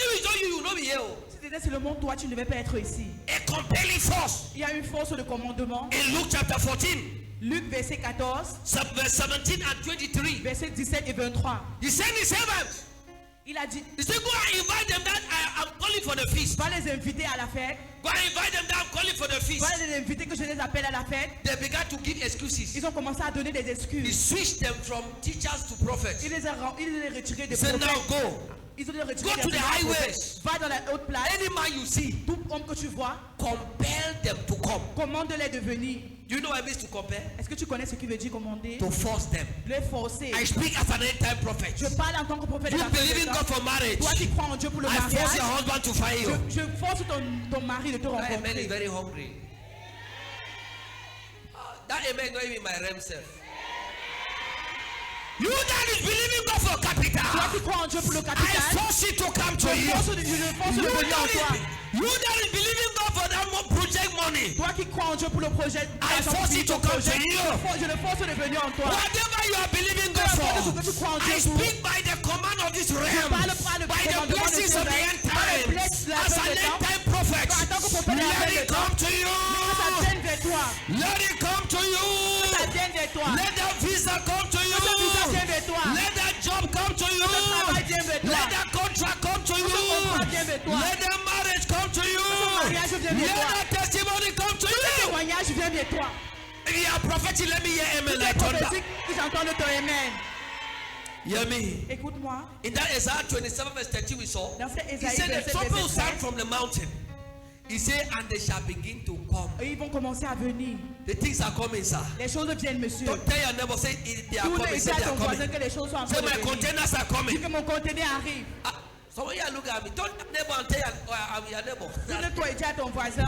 Speaker 1: If it's not you, you will not be here.
Speaker 2: Si c'était seulement toi, tu ne devais pas être ici.
Speaker 1: A compelling force.
Speaker 2: Il y a une force de commandement.
Speaker 1: In Luke chapter 14,
Speaker 2: Luc verset 14,
Speaker 1: verse 17 and 23,
Speaker 2: verset 17 et 23.
Speaker 1: he sent his servants.
Speaker 2: Il a dit,
Speaker 1: He said, go and invite them that I'm calling for the feast.
Speaker 2: va les inviter à la fête.
Speaker 1: Go and invite them that I'm calling for the feast.
Speaker 2: Va les inviter que je les appelle à la fête.
Speaker 1: They began to give excuses.
Speaker 2: Ils ont commencé à donner des
Speaker 1: He
Speaker 2: excuses.
Speaker 1: switched them from teachers to prophets.
Speaker 2: Il les a retirés
Speaker 1: He
Speaker 2: des
Speaker 1: said, now
Speaker 2: prophètes.
Speaker 1: go.
Speaker 2: Ils ont les retirés
Speaker 1: Go
Speaker 2: des
Speaker 1: to the
Speaker 2: prophètes.
Speaker 1: highways.
Speaker 2: Va dans la haute place.
Speaker 1: Any man you see,
Speaker 2: Tout homme que tu vois,
Speaker 1: compel them to come.
Speaker 2: commande-les de venir.
Speaker 1: Do you know what it means to compel?
Speaker 2: Est-ce que tu connais ce qui veut dire commander?
Speaker 1: To force them.
Speaker 2: Les forcer.
Speaker 1: I speak as an end time prophet.
Speaker 2: Je parle en tant que prophète de
Speaker 1: You
Speaker 2: la fin
Speaker 1: believe
Speaker 2: des
Speaker 1: in
Speaker 2: temps.
Speaker 1: God for marriage.
Speaker 2: Toi qui crois en Dieu pour le
Speaker 1: I force
Speaker 2: mariage,
Speaker 1: your husband to find you.
Speaker 2: je force ton mari de te
Speaker 1: That amen is
Speaker 2: rencontrer.
Speaker 1: very hungry. That amen is not even my realm self. You that is believing God for
Speaker 2: Toi
Speaker 1: capital,
Speaker 2: qui crois en Dieu pour le
Speaker 1: I
Speaker 2: capital,
Speaker 1: force it to come to
Speaker 2: je
Speaker 1: you.
Speaker 2: force de venir en toi.
Speaker 1: You that is believing God for that project money,
Speaker 2: Toi qui crois en Dieu pour le projet,
Speaker 1: I force it to come to you.
Speaker 2: je le force de venir en toi.
Speaker 1: Whatever you are believing God
Speaker 2: Peu importe ce que tu
Speaker 1: for,
Speaker 2: crois en
Speaker 1: I
Speaker 2: Dieu pour.
Speaker 1: speak by the command of this realm,
Speaker 2: parle par le
Speaker 1: by the
Speaker 2: commandement de
Speaker 1: blessings
Speaker 2: ce
Speaker 1: of the
Speaker 2: règne,
Speaker 1: end
Speaker 2: par les
Speaker 1: time,
Speaker 2: blessings de la
Speaker 1: as
Speaker 2: fin
Speaker 1: an
Speaker 2: des
Speaker 1: end
Speaker 2: temps.
Speaker 1: time prophet.
Speaker 2: En tant que prophète de la fin
Speaker 1: Let
Speaker 2: des
Speaker 1: it
Speaker 2: temps,
Speaker 1: come to
Speaker 2: que ça
Speaker 1: you.
Speaker 2: vienne vers toi.
Speaker 1: Let it come to
Speaker 2: Que ça
Speaker 1: you.
Speaker 2: vienne vers toi.
Speaker 1: Let that visa come to you.
Speaker 2: Que ce visa vienne vers toi.
Speaker 1: Let that job come to you.
Speaker 2: Que ce travail vienne vers toi.
Speaker 1: Let that contract come to you.
Speaker 2: contrat vienne vers toi.
Speaker 1: Let that marriage come to you.
Speaker 2: mariage vienne vers
Speaker 1: Let
Speaker 2: toi.
Speaker 1: that testimony come to
Speaker 2: Le
Speaker 1: you.
Speaker 2: témoignage vient vers toi.
Speaker 1: If you are prophetic, let me hear amen
Speaker 2: C'est
Speaker 1: like thunder.
Speaker 2: prophétique que j'entends de ton amen.
Speaker 1: Hear me.
Speaker 2: Écoute-moi.
Speaker 1: In that Isaiah 27 verse 30 we saw,
Speaker 2: Dans ce
Speaker 1: he
Speaker 2: Ésaïe
Speaker 1: said the
Speaker 2: 27,
Speaker 1: trumpet will
Speaker 2: verset
Speaker 1: sound
Speaker 2: 13.
Speaker 1: from the mountain. He said, and they shall begin to come.
Speaker 2: Et ils vont commencer à venir.
Speaker 1: The things are coming, sir.
Speaker 2: Les choses viennent, monsieur.
Speaker 1: Don't tell your neighbor, say they are
Speaker 2: Tous
Speaker 1: coming,
Speaker 2: les
Speaker 1: say
Speaker 2: gens
Speaker 1: they are
Speaker 2: ton voisin
Speaker 1: coming.
Speaker 2: que les choses sont en
Speaker 1: Say
Speaker 2: train de
Speaker 1: my
Speaker 2: venir.
Speaker 1: containers are
Speaker 2: Dis
Speaker 1: coming.
Speaker 2: que mon conteneur arrive.
Speaker 1: Someone here look at me. Don't neighbor and tell I'm your neighbor.
Speaker 2: Tourne-toi et dis à ton voisin.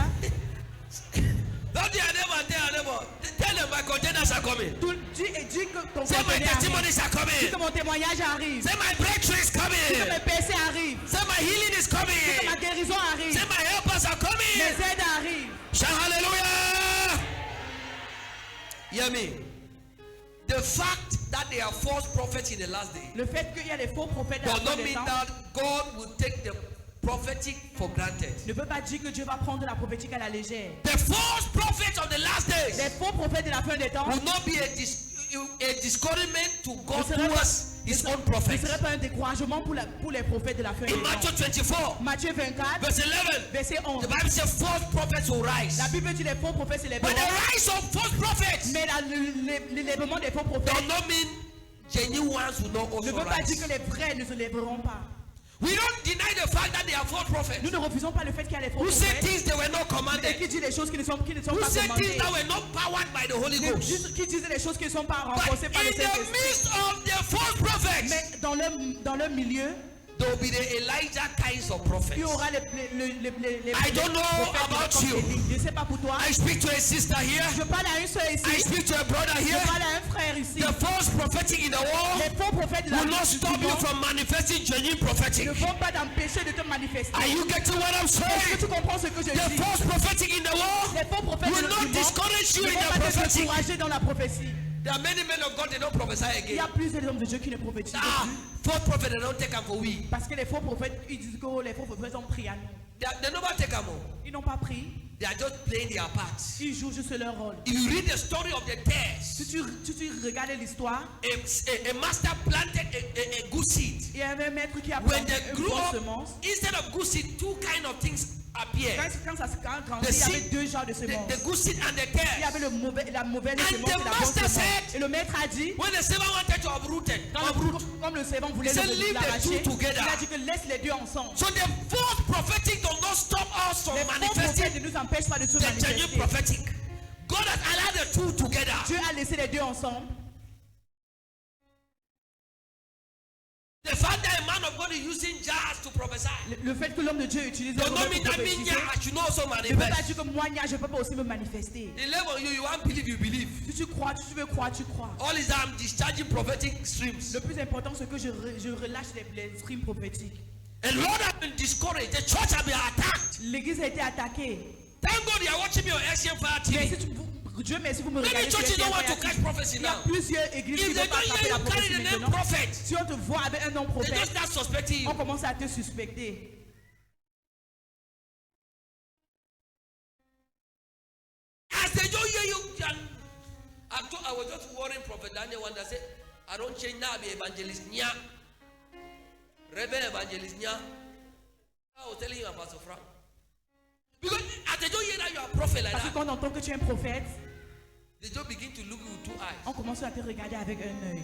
Speaker 1: Don't tell your neighbor and tell your neighbor. Tell them my containers are coming.
Speaker 2: Dis que ton
Speaker 1: Say my
Speaker 2: conteneur arrive.
Speaker 1: testimonies are
Speaker 2: Dis
Speaker 1: coming.
Speaker 2: que mon témoignage arrive.
Speaker 1: Say my breakthrough is
Speaker 2: Dis que
Speaker 1: coming.
Speaker 2: mes péchés arrivent.
Speaker 1: Say my healing is
Speaker 2: Dis que ma
Speaker 1: coming.
Speaker 2: guérison arrive.
Speaker 1: Say my helpers are coming.
Speaker 2: Mes aides arrivent.
Speaker 1: Shout hallelujah. Hear me. The fact that there are false prophets in the last day
Speaker 2: Le fait qu'il y a des faux prophètes dans
Speaker 1: does
Speaker 2: la
Speaker 1: not
Speaker 2: fin des
Speaker 1: mean
Speaker 2: temps
Speaker 1: that God will take the prophetic for granted.
Speaker 2: ne veut pas dire que Dieu va prendre la prophétique à la légère.
Speaker 1: The false prophets of the last days
Speaker 2: Les faux prophètes de la fin des temps
Speaker 1: will not be a discouragement to God
Speaker 2: ne seraient
Speaker 1: towards his own
Speaker 2: ne
Speaker 1: prophets.
Speaker 2: serait pas un découragement pour les prophètes de la fin des
Speaker 1: In
Speaker 2: temps.
Speaker 1: Matthew 24,
Speaker 2: Matthieu 24,
Speaker 1: verse 11,
Speaker 2: verset 11.
Speaker 1: the Bible says false prophets will rise.
Speaker 2: La Bible dit les faux prophètes
Speaker 1: But
Speaker 2: s'élèveront.
Speaker 1: the rise of false prophets
Speaker 2: Mais l'élèvement des faux prophètes
Speaker 1: does not mean genuine ones will not
Speaker 2: ne
Speaker 1: also
Speaker 2: veut pas dire
Speaker 1: rise.
Speaker 2: que les vrais ne se lèveront pas.
Speaker 1: We don't deny the fact that they are false prophets.
Speaker 2: Nous ne refusons pas le fait qu'il y a les faux
Speaker 1: Who said
Speaker 2: prophètes.
Speaker 1: things they were not
Speaker 2: Et qui
Speaker 1: commanded?
Speaker 2: dit les choses qui ne sont
Speaker 1: Who
Speaker 2: pas
Speaker 1: said
Speaker 2: commandées.
Speaker 1: things that were not powered by the Holy Ghost?
Speaker 2: Qui disent les choses qui ne sont pas
Speaker 1: But
Speaker 2: renforcées par le
Speaker 1: in the
Speaker 2: Saint-Esprit.
Speaker 1: midst of the false prophets,
Speaker 2: Mais dans leur milieu,
Speaker 1: there will be the Elijah kinds of prophets.
Speaker 2: il y aura les
Speaker 1: I don't know
Speaker 2: prophètes
Speaker 1: about
Speaker 2: comme
Speaker 1: you.
Speaker 2: Élie. Je ne sais pas pour toi.
Speaker 1: I speak to a sister here.
Speaker 2: Je parle à une soeur
Speaker 1: I
Speaker 2: ici.
Speaker 1: speak to a brother
Speaker 2: Je
Speaker 1: here.
Speaker 2: parle à un frère ici.
Speaker 1: The false prophetic in the world
Speaker 2: Les faux prophètes de la
Speaker 1: will not
Speaker 2: vie
Speaker 1: stop you from manifesting genuine prophetic.
Speaker 2: ne vont pas t'empêcher de te manifester.
Speaker 1: Are you getting what I'm
Speaker 2: Est-ce que
Speaker 1: saying?
Speaker 2: tu comprends ce que je
Speaker 1: The
Speaker 2: dis?
Speaker 1: false prophetic in the world
Speaker 2: Les faux prophètes
Speaker 1: will
Speaker 2: de
Speaker 1: not
Speaker 2: du monde
Speaker 1: discourage you
Speaker 2: ne
Speaker 1: in
Speaker 2: vont
Speaker 1: the
Speaker 2: pas te
Speaker 1: prophetic.
Speaker 2: décourager dans la prophétie.
Speaker 1: There are many men of God, they don't prophesy
Speaker 2: Il y a
Speaker 1: again.
Speaker 2: plusieurs hommes de Dieu qui ne prophétisent
Speaker 1: Ah,
Speaker 2: plus.
Speaker 1: false prophet, they don't take them for we.
Speaker 2: Parce que les faux prophètes, ils disent que les faux prophètes ont pris à nous.
Speaker 1: They never take them.
Speaker 2: Ils n'ont pas pris.
Speaker 1: They are just playing their parts.
Speaker 2: Ils jouent juste leur rôle.
Speaker 1: If you read the story of the
Speaker 2: Si
Speaker 1: tares,
Speaker 2: tu regardes l'histoire,
Speaker 1: a master planted a good seed.
Speaker 2: il y avait un maître qui a
Speaker 1: When
Speaker 2: planté
Speaker 1: they
Speaker 2: une
Speaker 1: grew
Speaker 2: bonne
Speaker 1: up,
Speaker 2: semence.
Speaker 1: instead of good seed, two kind of things appeared.
Speaker 2: Quand ça
Speaker 1: The
Speaker 2: grandit, il y avait
Speaker 1: seed,
Speaker 2: deux genres de semences.
Speaker 1: the good seed and the
Speaker 2: Il y avait
Speaker 1: tares.
Speaker 2: la mauvaise
Speaker 1: And
Speaker 2: semence et
Speaker 1: the
Speaker 2: la bonne
Speaker 1: master
Speaker 2: semence.
Speaker 1: said,
Speaker 2: Et le maître a dit,
Speaker 1: When the servant wanted to
Speaker 2: comme le servant voulait
Speaker 1: He said, "Leave the
Speaker 2: l'arracher,
Speaker 1: two together."
Speaker 2: il a dit que laisse les deux ensemble.
Speaker 1: So the false prophetic does not stop us from
Speaker 2: Les faux
Speaker 1: manifesting
Speaker 2: prophètes ne nous empêchent pas de se
Speaker 1: the genuine
Speaker 2: manifester.
Speaker 1: prophetic. God has allowed the two together.
Speaker 2: Dieu a laissé les deux ensemble.
Speaker 1: The fact that a man of God is using jars to prophesy
Speaker 2: Le fait que l'homme de Dieu utilise les
Speaker 1: does not
Speaker 2: prophètes
Speaker 1: mean
Speaker 2: pour
Speaker 1: that me
Speaker 2: prophétiser,
Speaker 1: I should not also
Speaker 2: ne veut pas
Speaker 1: manifest.
Speaker 2: dire que moi, je ne peux pas aussi me manifester.
Speaker 1: The level you want believe, you believe.
Speaker 2: Si tu crois, si tu veux croire, tu crois.
Speaker 1: All is that I'm discharging prophetic streams.
Speaker 2: Le plus important, c'est que je relâche les streams prophétiques.
Speaker 1: And Lord has been discouraged. The church has been attacked.
Speaker 2: L'église a été attaquée.
Speaker 1: Thank God you are watching me on Action Fire
Speaker 2: Mais
Speaker 1: TV.
Speaker 2: si Dieu merci, vous me
Speaker 1: Many
Speaker 2: regardez sur
Speaker 1: churches don't want to
Speaker 2: SFR.
Speaker 1: catch prophecy
Speaker 2: Il y a
Speaker 1: now.
Speaker 2: plusieurs églises qui
Speaker 1: If
Speaker 2: ne
Speaker 1: they
Speaker 2: vont pas
Speaker 1: don't
Speaker 2: attraper
Speaker 1: hear
Speaker 2: la
Speaker 1: you carry
Speaker 2: prophétie
Speaker 1: the name
Speaker 2: maintenant.
Speaker 1: prophet,
Speaker 2: Si on te voit avec un nom
Speaker 1: they
Speaker 2: prophète,
Speaker 1: just start suspecting
Speaker 2: on
Speaker 1: you.
Speaker 2: commence à te suspecter.
Speaker 1: As they don't hear you, I was just worrying Prophet Daniel one day. Said, I don't change now, be evangelist nya. Reverend evangelist nya. I was telling you about Pastor Frank. Because as they don't hear that you are a prophet like
Speaker 2: Parce que
Speaker 1: that,
Speaker 2: quand on entend que tu es un prophète,
Speaker 1: they just begin to look you with two eyes.
Speaker 2: on commence à te regarder avec un œil.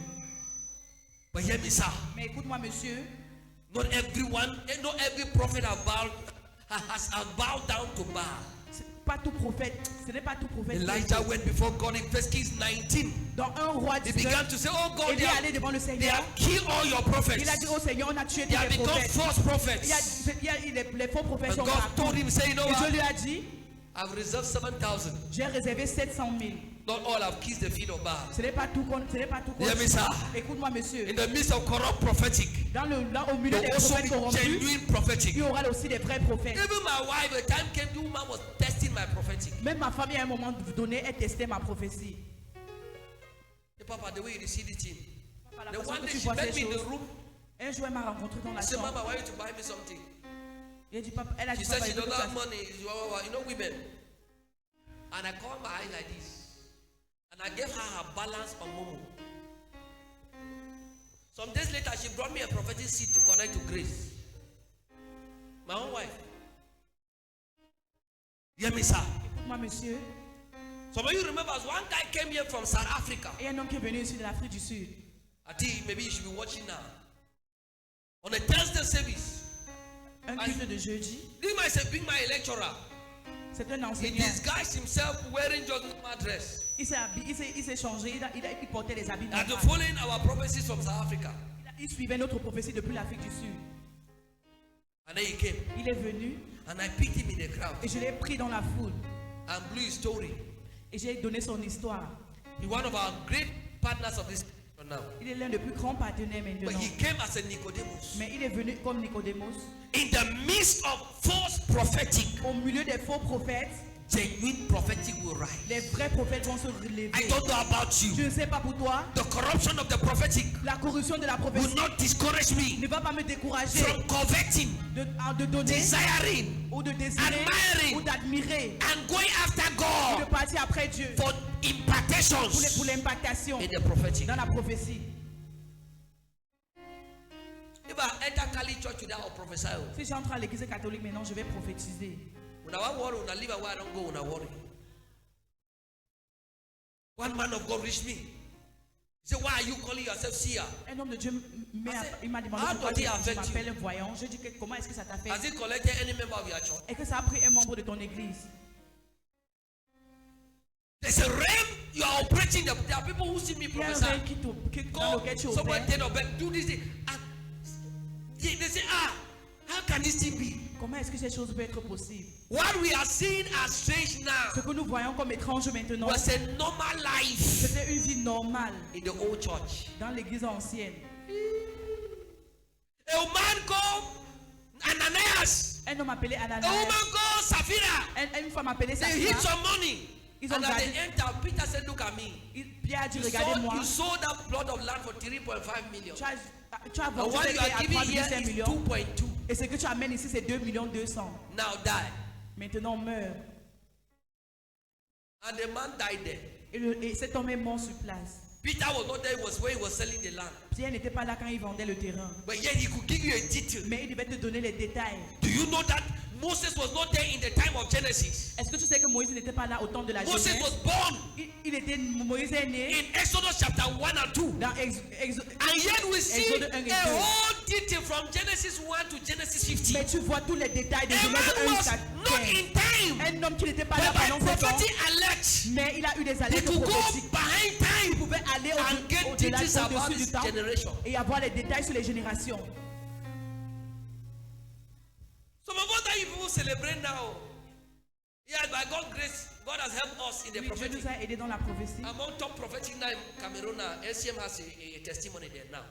Speaker 1: But hear me, sir.
Speaker 2: Mais écoute-moi, monsieur,
Speaker 1: Not every prophet has bowed down to Baal.
Speaker 2: pas tout prophète, ce n'est pas tout prophète.
Speaker 1: Elijah went before God in 1 Kings 19.
Speaker 2: Dans un roi
Speaker 1: He
Speaker 2: 19,
Speaker 1: began to say, oh God,
Speaker 2: il est allé devant le
Speaker 1: they
Speaker 2: Seigneur.
Speaker 1: have killed all your prophets.
Speaker 2: Il a dit au Seigneur, on a tué tous
Speaker 1: They have
Speaker 2: les
Speaker 1: become
Speaker 2: prophètes.
Speaker 1: false prophets.
Speaker 2: Les faux prophètes
Speaker 1: And
Speaker 2: sont
Speaker 1: God
Speaker 2: partout.
Speaker 1: told him, say, you know
Speaker 2: Et Dieu
Speaker 1: what?
Speaker 2: lui a dit,
Speaker 1: I've reserved 7,000.
Speaker 2: j'ai réservé 700 000.
Speaker 1: Not all have kissed the feet of Baal.
Speaker 2: Ce n'est pas tout ce n'est pas tout
Speaker 1: Hear me, sir.
Speaker 2: Écoute-moi, monsieur.
Speaker 1: In the midst of corrupt prophetic,
Speaker 2: Au milieu
Speaker 1: there
Speaker 2: des
Speaker 1: will also
Speaker 2: prophètes
Speaker 1: be
Speaker 2: corrompus,
Speaker 1: genuine prophetic.
Speaker 2: il y aura aussi des vrais prophètes.
Speaker 1: Even my wife, the time came, the woman was testing my prophetic.
Speaker 2: Même ma famille, à un moment donné, elle testait ma prophétie.
Speaker 1: Hey, Papa, the way you see the thing.
Speaker 2: Papa, la
Speaker 1: The
Speaker 2: façon
Speaker 1: one
Speaker 2: que
Speaker 1: day
Speaker 2: tu
Speaker 1: she
Speaker 2: vois
Speaker 1: met
Speaker 2: ces
Speaker 1: me in the
Speaker 2: choses.
Speaker 1: room.
Speaker 2: Un jour, elle m'a rencontré dans la
Speaker 1: I said,
Speaker 2: chambre.
Speaker 1: Mama, why you to buy me something?
Speaker 2: Elle a dit, papa, elle a
Speaker 1: She
Speaker 2: dit,
Speaker 1: said
Speaker 2: papa,
Speaker 1: she doesn't
Speaker 2: écoute,
Speaker 1: have money. You know women. And I covered my eyes like this. And I gave her balance on Momo. Some days later, she brought me a prophetic seed to connect to grace. My own wife. Hear me, sir.
Speaker 2: écoute-moi, monsieur.
Speaker 1: Some of you remember one guy came here from South Africa.
Speaker 2: Et un homme qui est venu ici de l'Afrique du Sud.
Speaker 1: I think maybe you should be watching now. On a Thursday service.
Speaker 2: Un culte de jeudi.
Speaker 1: This man is being my lecturer.
Speaker 2: C'est un
Speaker 1: He
Speaker 2: enseignant.
Speaker 1: disguised himself wearing just normal dress.
Speaker 2: Il s'est changé. Il portait les habits
Speaker 1: And
Speaker 2: normaux.
Speaker 1: following our prophecies from South Africa.
Speaker 2: Il suivait notre prophétie depuis l'Afrique du Sud.
Speaker 1: And then he came.
Speaker 2: Il est venu
Speaker 1: And I picked him in the crowd
Speaker 2: et je l'ai pris dans la foule.
Speaker 1: and blew his story.
Speaker 2: Et j'ai donné son histoire.
Speaker 1: He's one of our great partners of this now.
Speaker 2: Il est l'un des plus grands partenaires
Speaker 1: But
Speaker 2: maintenant.
Speaker 1: he came as a Nicodemus.
Speaker 2: Mais il est venu comme Nicodémos.
Speaker 1: In the midst of false prophetic,
Speaker 2: Au milieu des faux prophètes,
Speaker 1: genuine prophetic will rise.
Speaker 2: les vrais prophètes vont se relever.
Speaker 1: I don't know about
Speaker 2: Je
Speaker 1: you.
Speaker 2: ne sais pas pour toi,
Speaker 1: The corruption of the prophetic
Speaker 2: la corruption de la
Speaker 1: will
Speaker 2: prophétie
Speaker 1: not discourage me
Speaker 2: ne va pas me décourager
Speaker 1: from coveting,
Speaker 2: de donner
Speaker 1: desiring,
Speaker 2: ou de désirer
Speaker 1: admiring,
Speaker 2: ou d'admirer
Speaker 1: and going after
Speaker 2: ou de
Speaker 1: God
Speaker 2: partir après Dieu
Speaker 1: for
Speaker 2: pour
Speaker 1: impartations
Speaker 2: l'impactation
Speaker 1: in the prophetic.
Speaker 2: dans la prophétie.
Speaker 1: enter Catholic church today, I'll prophesy.
Speaker 2: Si j'entre à l'église catholique maintenant, je vais prophétiser.
Speaker 1: Una worry, una live away, I don't go, una worry. One man of God reached me. He said, why are you calling yourself seer?
Speaker 2: Un homme de Dieu il m'a demandé
Speaker 1: how
Speaker 2: pourquoi
Speaker 1: does it
Speaker 2: je
Speaker 1: affect
Speaker 2: m'appelle voyant. Je dis que comment est-ce que ça t'affecte?
Speaker 1: Has it collected any member of your church?
Speaker 2: Et que ça a pris un membre de ton église.
Speaker 1: There's a realm you are operating. There are people who see me
Speaker 2: Il y a un
Speaker 1: prophesy.
Speaker 2: règne dans
Speaker 1: Go
Speaker 2: lequel tu
Speaker 1: somewhere
Speaker 2: opères.
Speaker 1: dead or bed, do this thing. And they say, how can this thing be?
Speaker 2: Comment est-ce que ces choses peuvent être possibles?
Speaker 1: What we are seeing as strange now
Speaker 2: Ce que nous voyons comme étrange maintenant,
Speaker 1: was a normal life
Speaker 2: c'était une vie normale
Speaker 1: in the old church.
Speaker 2: dans l'église ancienne.
Speaker 1: A man called Ananias,
Speaker 2: Un homme appelé
Speaker 1: a
Speaker 2: Ananias,
Speaker 1: woman called Sapphira.
Speaker 2: une femme appelée
Speaker 1: They hid
Speaker 2: Sapphira.
Speaker 1: some money.
Speaker 2: Ils ont
Speaker 1: And at the
Speaker 2: gardé-
Speaker 1: end, Peter said, look at me.
Speaker 2: Pierre a dit,
Speaker 1: You
Speaker 2: regardez-moi,
Speaker 1: sold that plot of land for 3.5 million.
Speaker 2: tu as
Speaker 1: And
Speaker 2: vendu
Speaker 1: what
Speaker 2: ce
Speaker 1: you
Speaker 2: terrain
Speaker 1: are
Speaker 2: à
Speaker 1: giving
Speaker 2: 3,5
Speaker 1: here is
Speaker 2: millions.
Speaker 1: 2.2.
Speaker 2: Et ce que tu amènes ici, c'est 2,2 millions.
Speaker 1: Now die.
Speaker 2: Maintenant, meurt.
Speaker 1: And the man died there.
Speaker 2: Et cet homme est mort sur place.
Speaker 1: Peter was not there, he was where he was selling the land.
Speaker 2: Pierre n'était pas là quand il vendait le terrain.
Speaker 1: But yet he could give you a detail.
Speaker 2: Mais il devait te donner les détails.
Speaker 1: Do you know that Moses was not there in the time of Genesis?
Speaker 2: Est-ce que tu sais que Moïse n'était pas là au temps de la
Speaker 1: Moses
Speaker 2: Genèse?
Speaker 1: was born
Speaker 2: Moïse est né
Speaker 1: in Exodus chapter 1 and 2.
Speaker 2: dans
Speaker 1: And yet we see
Speaker 2: Exode 1 et
Speaker 1: a
Speaker 2: 2.
Speaker 1: whole detail from Genesis 1 to Genesis 50.
Speaker 2: Mais tu vois tous les détails de
Speaker 1: A
Speaker 2: Genèse
Speaker 1: man
Speaker 2: 1
Speaker 1: was
Speaker 2: jusqu'à
Speaker 1: not
Speaker 2: 15.
Speaker 1: in time.
Speaker 2: Un homme qui n'était pas là
Speaker 1: But by
Speaker 2: pendant 7 ans,
Speaker 1: prophetic alert,
Speaker 2: mais il a eu des
Speaker 1: he
Speaker 2: alertes
Speaker 1: could go
Speaker 2: prophétiques.
Speaker 1: behind
Speaker 2: Il
Speaker 1: time
Speaker 2: pouvait aller
Speaker 1: and get
Speaker 2: au-delà
Speaker 1: details about
Speaker 2: au-dessus du
Speaker 1: this
Speaker 2: temps
Speaker 1: generation.
Speaker 2: et avoir les détails sur les générations.
Speaker 1: Some of us that you people celebrate now. Yeah, by God's grace, God has helped us in the
Speaker 2: Oui, Dieu
Speaker 1: prophetic.
Speaker 2: nous a aidés dans la prophétie.
Speaker 1: Among top prophetic now in Cameroon, LCM has a testimony there now.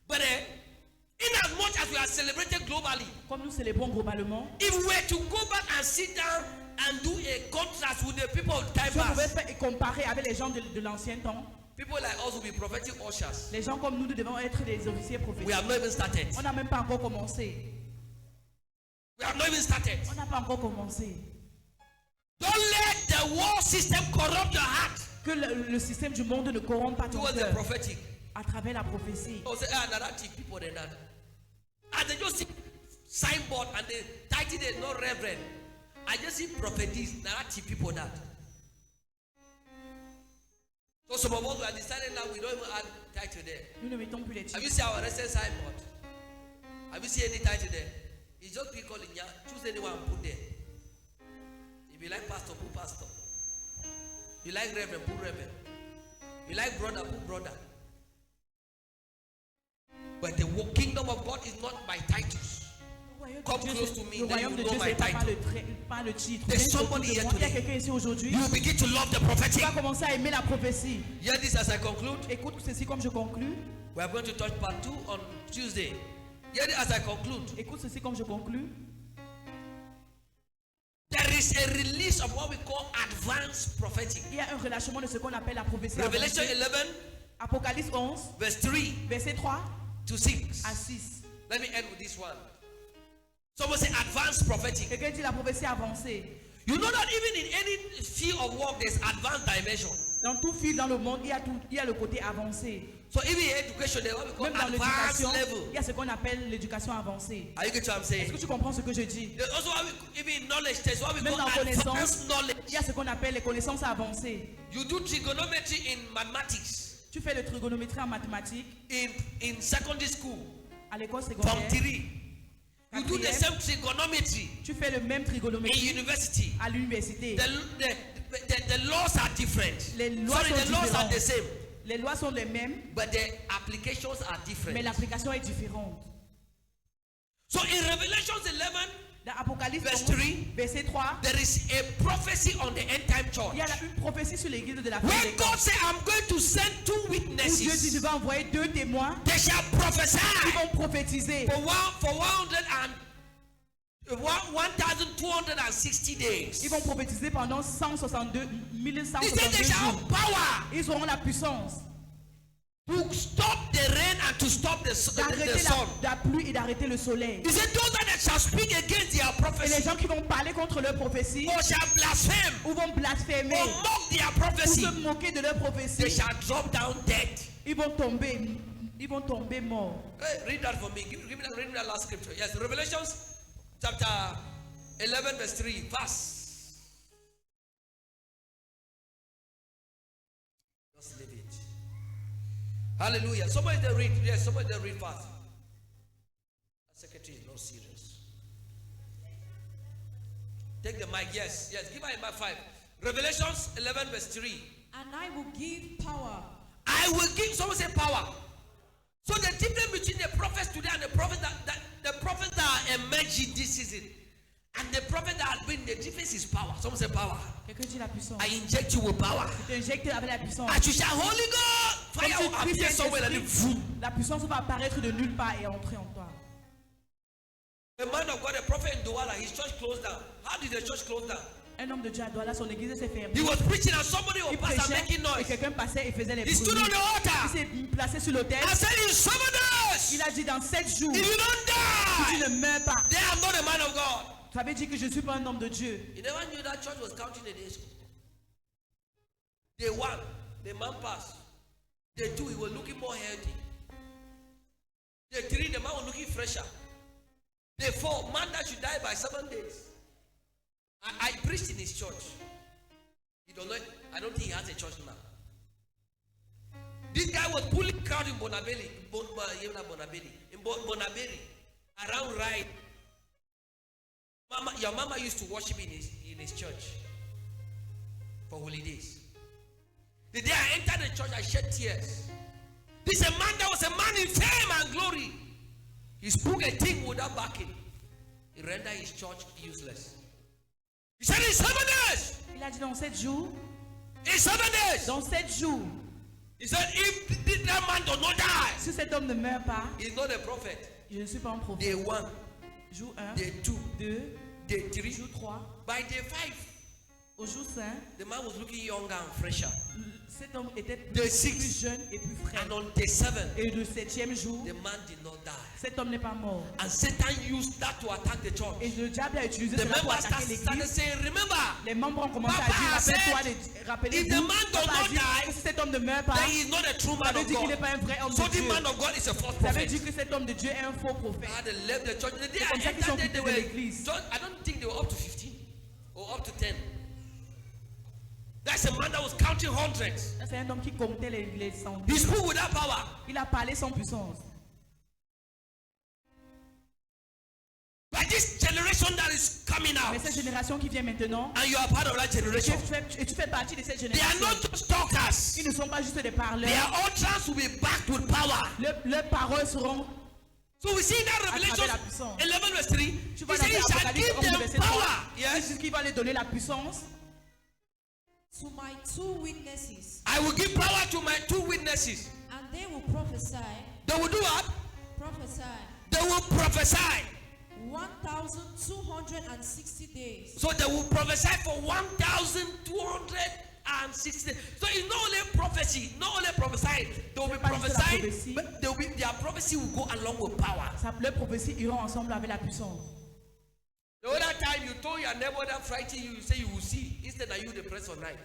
Speaker 1: But in as much as we are celebrated globally,
Speaker 2: Comme nous célébrons globalement,
Speaker 1: if we were to go back and sit down and do a contrast with the people of time
Speaker 2: si on pouvait
Speaker 1: past,
Speaker 2: faire et comparer avec les gens de l'ancien temps,
Speaker 1: people like us will be prophetic ushers.
Speaker 2: les gens comme nous, nous devons être des officiers
Speaker 1: We
Speaker 2: prophétiques.
Speaker 1: have not even started.
Speaker 2: On n'a même pas encore commencé.
Speaker 1: We have not even started.
Speaker 2: On n'a pas encore commencé.
Speaker 1: Don't let the world system corrupt your heart
Speaker 2: Que le système du monde ne corrompe pas ton
Speaker 1: towards the
Speaker 2: cœur
Speaker 1: prophetic.
Speaker 2: à travers la prophétie.
Speaker 1: Oh, say, narrative people than that. And they just see signboard and they title it no reverend. I just see prophecies, narrative people that. So some of us we are deciding now we don't even add title there.
Speaker 2: Nous ne mettons plus les
Speaker 1: Have
Speaker 2: titres.
Speaker 1: you seen our recent signboard? Have you seen any title there? It's just people in here. Choose anyone and put there. If you like pastor, put pastor. You like reverend, put reverend. You like brother, put brother. But the kingdom of God is not by titles. Come close to me,
Speaker 2: Le
Speaker 1: then
Speaker 2: royaume
Speaker 1: you
Speaker 2: de
Speaker 1: know
Speaker 2: Dieu,
Speaker 1: my
Speaker 2: c'est pas
Speaker 1: title.
Speaker 2: le titre.
Speaker 1: There's
Speaker 2: Viens autour
Speaker 1: somebody
Speaker 2: de
Speaker 1: here
Speaker 2: moi. Il y a
Speaker 1: today.
Speaker 2: quelqu'un ici aujourd'hui.
Speaker 1: You begin to love the prophetic.
Speaker 2: Tu vas commencer à aimer la prophétie.
Speaker 1: Hear this as I conclude.
Speaker 2: Écoute ceci comme je conclus.
Speaker 1: We are going to touch part 2 on Tuesday. Hear this as I conclude.
Speaker 2: Écoute ceci comme je conclus.
Speaker 1: There is a release of what we call advanced prophetic.
Speaker 2: Il y a un relâchement de ce qu'on appelle la prophétie.
Speaker 1: Revelation
Speaker 2: avancée.
Speaker 1: 11,
Speaker 2: Apocalypse 11,
Speaker 1: verse 3
Speaker 2: verset 3
Speaker 1: to 6.
Speaker 2: à 6.
Speaker 1: Let me end with this one. Someone say advanced prophetic.
Speaker 2: Quelqu'un dit la prophétie avancée.
Speaker 1: You know that even in any field of work, there's advanced dimension.
Speaker 2: Dans tout fil dans le monde, il y a le côté avancé.
Speaker 1: So even in education, there's what we call
Speaker 2: Même dans
Speaker 1: advanced
Speaker 2: l'éducation,
Speaker 1: level.
Speaker 2: il y a ce qu'on appelle l'éducation avancée.
Speaker 1: Are you getting what I'm
Speaker 2: Est-ce
Speaker 1: saying?
Speaker 2: que tu comprends ce que je dis?
Speaker 1: There's also what we, even in knowledge, there's what we
Speaker 2: Même
Speaker 1: call
Speaker 2: dans
Speaker 1: advanced
Speaker 2: connaissance,
Speaker 1: knowledge.
Speaker 2: il y a ce qu'on appelle les connaissances avancées.
Speaker 1: You do trigonometry in mathematics
Speaker 2: Tu fais le trigonométrie en mathématiques
Speaker 1: in secondary school,
Speaker 2: à l'école
Speaker 1: Form
Speaker 2: secondaire.
Speaker 1: 3. You do the
Speaker 2: Quatrième.
Speaker 1: same trigonometry
Speaker 2: Tu fais le même
Speaker 1: in
Speaker 2: trigonométrie
Speaker 1: university.
Speaker 2: à l'université.
Speaker 1: The laws are different.
Speaker 2: Les lois
Speaker 1: Sorry,
Speaker 2: sont
Speaker 1: the laws are
Speaker 2: différentes.
Speaker 1: the same,
Speaker 2: Les lois sont les mêmes,
Speaker 1: but the applications are different.
Speaker 2: mais l'application est différente.
Speaker 1: So in Revelation 11,
Speaker 2: Dans Apocalypse
Speaker 1: Verse
Speaker 2: 11,
Speaker 1: 3,
Speaker 2: verset 3,
Speaker 1: there is a prophecy on the end time church.
Speaker 2: il y a là une prophétie sur l'église de la fin
Speaker 1: When
Speaker 2: des temps.
Speaker 1: God said, I'm going to send 2
Speaker 2: Où Dieu dit, je
Speaker 1: witnesses,
Speaker 2: vais envoyer 2 témoins
Speaker 1: they shall prophesy
Speaker 2: qui vont prophétiser
Speaker 1: for 1,260 days.
Speaker 2: Ils vont prophétiser pendant 162
Speaker 1: He said
Speaker 2: 1162
Speaker 1: they shall have
Speaker 2: jours.
Speaker 1: power
Speaker 2: Ils auront la puissance
Speaker 1: to stop the rain and to stop the
Speaker 2: d'arrêter
Speaker 1: sun.
Speaker 2: la pluie et d'arrêter le soleil.
Speaker 1: He said those that shall speak against their
Speaker 2: Et les
Speaker 1: prophecy
Speaker 2: gens qui vont parler contre leur prophétie
Speaker 1: or shall blaspheme
Speaker 2: ou vont blasphémer
Speaker 1: or mock their
Speaker 2: ou
Speaker 1: prophecy,
Speaker 2: se moquer de leur
Speaker 1: they
Speaker 2: prophétie,
Speaker 1: shall drop down dead.
Speaker 2: ils vont tomber Ils vont tomber morts.
Speaker 1: Hey, read that for me. Read me that last scripture. Yes, Revelations chapter 11 verse 3. Fast. Just leave it. Hallelujah. Somebody there read. Yes, somebody there read fast. The secretary is not serious. Take the mic. Yes, yes. Give her a mic 5. Revelations 11 verse 3.
Speaker 3: And I will give power.
Speaker 1: I will give. Someone say power. So the difference between the prophets today and the prophets the prophets that are emerging this season and the prophet that has been, the difference is power. Someone say power.
Speaker 2: Quelqu'un dit la puissance.
Speaker 1: I inject you with power.
Speaker 2: Je t'injecte avec la puissance.
Speaker 1: As you shout, Holy God,
Speaker 2: Comme
Speaker 1: fire
Speaker 2: tu
Speaker 1: will
Speaker 2: cries
Speaker 1: appear somewhere and
Speaker 2: Saint-Esprit,
Speaker 1: then
Speaker 2: la puissance va apparaître de nulle part et entrer en toi.
Speaker 1: the man of God, the prophet in Douala, his church closed down. How did the church close down?
Speaker 2: Un homme de Dieu à Douala, son église s'est fermée.
Speaker 1: He was preaching and somebody was
Speaker 2: Il
Speaker 1: passing and
Speaker 2: prêchait
Speaker 1: making
Speaker 2: et
Speaker 1: noise.
Speaker 2: quelqu'un passait et faisait les
Speaker 1: He stood on
Speaker 2: bruits.
Speaker 1: the
Speaker 2: Il
Speaker 1: altar
Speaker 2: s'est placé sur l'autel.
Speaker 1: and said, in 7 days,
Speaker 2: Il a dit dans 7 jours,
Speaker 1: if you don't
Speaker 2: si tu
Speaker 1: die,
Speaker 2: ne meurs pas,
Speaker 1: then I'm not a man of God.
Speaker 2: ça veut dire que je ne suis pas un homme de Dieu.
Speaker 1: You never knew that church was counting the days. Day 1, the man passed. Day 2, he was looking more healthy. Day 3, the man was looking fresher. Day 4, man that should die by 7 days. I preached in his church. He don't know, I don't think he has a church now. This guy was pulling crowd in Bonabelli, in Bonabelli, around Ride. Your mama used to worship in his church for holidays. The day I entered the church, I shed tears. This is a man that was a man in fame and glory. He spoke a thing without backing. He rendered his church useless. He said in 7 days.
Speaker 2: Il a dit dans 7 jours,
Speaker 1: In 7 days.
Speaker 2: dans 7 jours,
Speaker 1: He said if that man does not die,
Speaker 2: si cet homme ne meurt pas,
Speaker 1: he's not a prophet.
Speaker 2: je ne suis pas un prophète.
Speaker 1: Day 1,
Speaker 2: Jour 1,
Speaker 1: day 2,
Speaker 2: 2,
Speaker 1: day 3.
Speaker 2: jour 3,
Speaker 1: By day 5,
Speaker 2: au jour 5,
Speaker 1: the man was looking younger and fresher.
Speaker 2: cet homme était
Speaker 1: The
Speaker 2: plus
Speaker 1: 6th,
Speaker 2: jeune et plus frais.
Speaker 1: and on day 7,
Speaker 2: Et le 7e jour,
Speaker 1: the man did not die.
Speaker 2: cet homme n'est pas mort.
Speaker 1: And Satan used that to attack the
Speaker 2: Et
Speaker 1: church.
Speaker 2: le diable a utilisé
Speaker 1: The
Speaker 2: cela pour
Speaker 1: members
Speaker 2: attaquer
Speaker 1: started
Speaker 2: l'église.
Speaker 1: saying, remember,
Speaker 2: Les membres ont commencé
Speaker 1: Papa
Speaker 2: à dire, rappelle-toi,
Speaker 1: if
Speaker 2: rappelez-vous,
Speaker 1: the man does
Speaker 2: Papa a
Speaker 1: not
Speaker 2: dit
Speaker 1: die,
Speaker 2: que si cet homme ne meurt pas,
Speaker 1: then he is not a true
Speaker 2: ça
Speaker 1: man
Speaker 2: veut
Speaker 1: of
Speaker 2: dire qu'il n'est
Speaker 1: God.
Speaker 2: pas un vrai homme
Speaker 1: So
Speaker 2: de
Speaker 1: the
Speaker 2: Dieu.
Speaker 1: man of God is a false
Speaker 2: Ça veut
Speaker 1: prophet.
Speaker 2: dire que cet homme de Dieu est un faux prophète.
Speaker 1: They left the church. The day
Speaker 2: C'est comme
Speaker 1: I
Speaker 2: ça qu'ils sont
Speaker 1: entered,
Speaker 2: quittés
Speaker 1: they
Speaker 2: de
Speaker 1: were,
Speaker 2: l'église.
Speaker 1: I don't think they were up to 15 or up to 10. That's a man that was counting hundreds.
Speaker 2: Ça, c'est un homme qui comptait les
Speaker 1: He
Speaker 2: centaines.
Speaker 1: spoke without power.
Speaker 2: Il a parlé sans puissance.
Speaker 1: But this generation that is coming out,
Speaker 2: Mais cette génération qui vient maintenant,
Speaker 1: and you are part of that generation,
Speaker 2: tu fais partie de cette
Speaker 1: they are
Speaker 2: génération.
Speaker 1: not just talkers.
Speaker 2: Ils ne sont pas juste des parleurs.
Speaker 1: Their utterance will be backed with power.
Speaker 2: Leurs paroles seront.
Speaker 1: So we see that
Speaker 2: travers
Speaker 1: Revelation
Speaker 2: la puissance.
Speaker 1: 11 verse 3.
Speaker 2: Tu
Speaker 1: He
Speaker 2: vas
Speaker 1: said
Speaker 2: dans
Speaker 1: he shall
Speaker 2: Apocalypse
Speaker 1: give
Speaker 2: 11,
Speaker 1: them
Speaker 2: verset
Speaker 1: power.
Speaker 2: 3.
Speaker 1: Yes.
Speaker 2: C'est qui va leur donner la puissance.
Speaker 3: To my 2 witnesses,
Speaker 1: I will give power to my 2 witnesses.
Speaker 3: and they will prophesy,
Speaker 1: They will do what?
Speaker 3: prophesy
Speaker 1: They will prophesy.
Speaker 3: 1,260 days.
Speaker 1: So they will prophesy for 1,260. So it's not only prophecy, not only prophesying. They will be
Speaker 2: pas juste la
Speaker 1: prophesying,
Speaker 2: prophétie.
Speaker 1: but their prophecy will go along with power.
Speaker 2: Leurs prophéties iront ensemble avec la puissance.
Speaker 1: The other time you told your neighbor that frightened you, you say you will see. Instead, are you the press on night?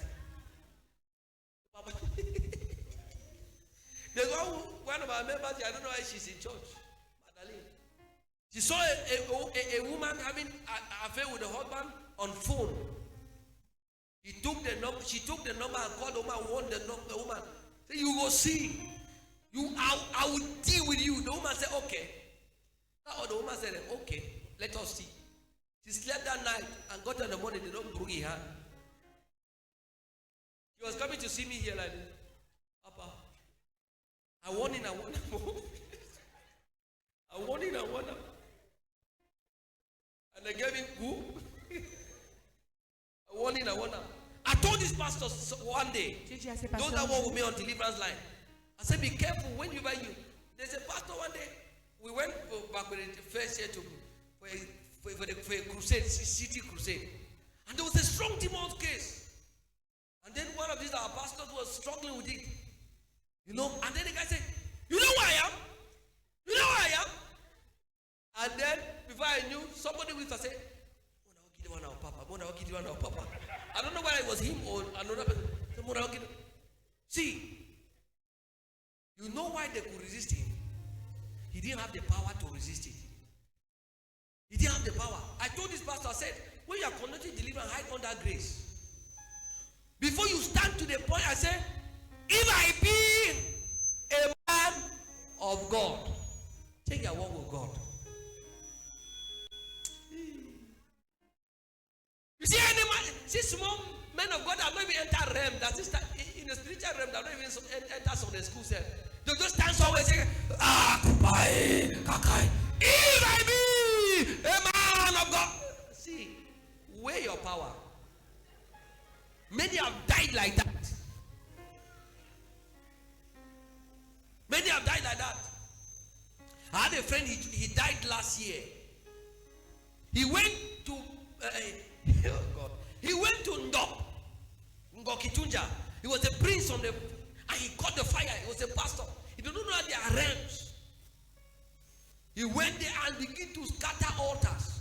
Speaker 1: There's one of our members, I don't know why she's in church. Magdalene. She saw a woman having an affair with a husband on phone. She took the number and called the woman, warned the woman. Say, you go see. I will deal with you. The woman said, okay. Now the woman said, okay, let us see. She slept that night and got in the morning, they don't broke her hand. She was coming to see me here like this. Papa, I want it. I want it. And they gave him who? I want it. I told this pastor one day,
Speaker 2: J'ai dit à ces
Speaker 1: those
Speaker 2: pasteurs,
Speaker 1: that work with me on deliverance line, I said, be careful when you buy you. There's a pastor one day, we went back with the first year for a crusade, city crusade. And there was a strong demon case. And then one of these our pastors was struggling with it. And then the guy said, you know who I am? You know who I am? And then before I knew, somebody with us said, Papa. I don't know whether it was him or another person. See, You know why they could resist him? He didn't have the power to resist it. He didn't have the power. I told this pastor, I said, when you are conducting deliverance, hide under grace. Before you stand to the point, I said, if I be a man of God, take your walk with God. You see, any man, see small men of God that don't even enter realm, that is in the spiritual realm, that don't even enter some of the school self. They just stand somewhere and say, Kupai, Kakai, if I be a man of God. See, where your power? Many have died like that. Many have died like that. I had a friend, he died last year. He went to, oh God. He went to Ngokitunja. He was a prince on the, and he caught the fire. He was a pastor. He didn't know that there are realms. He went there and began to scatter altars.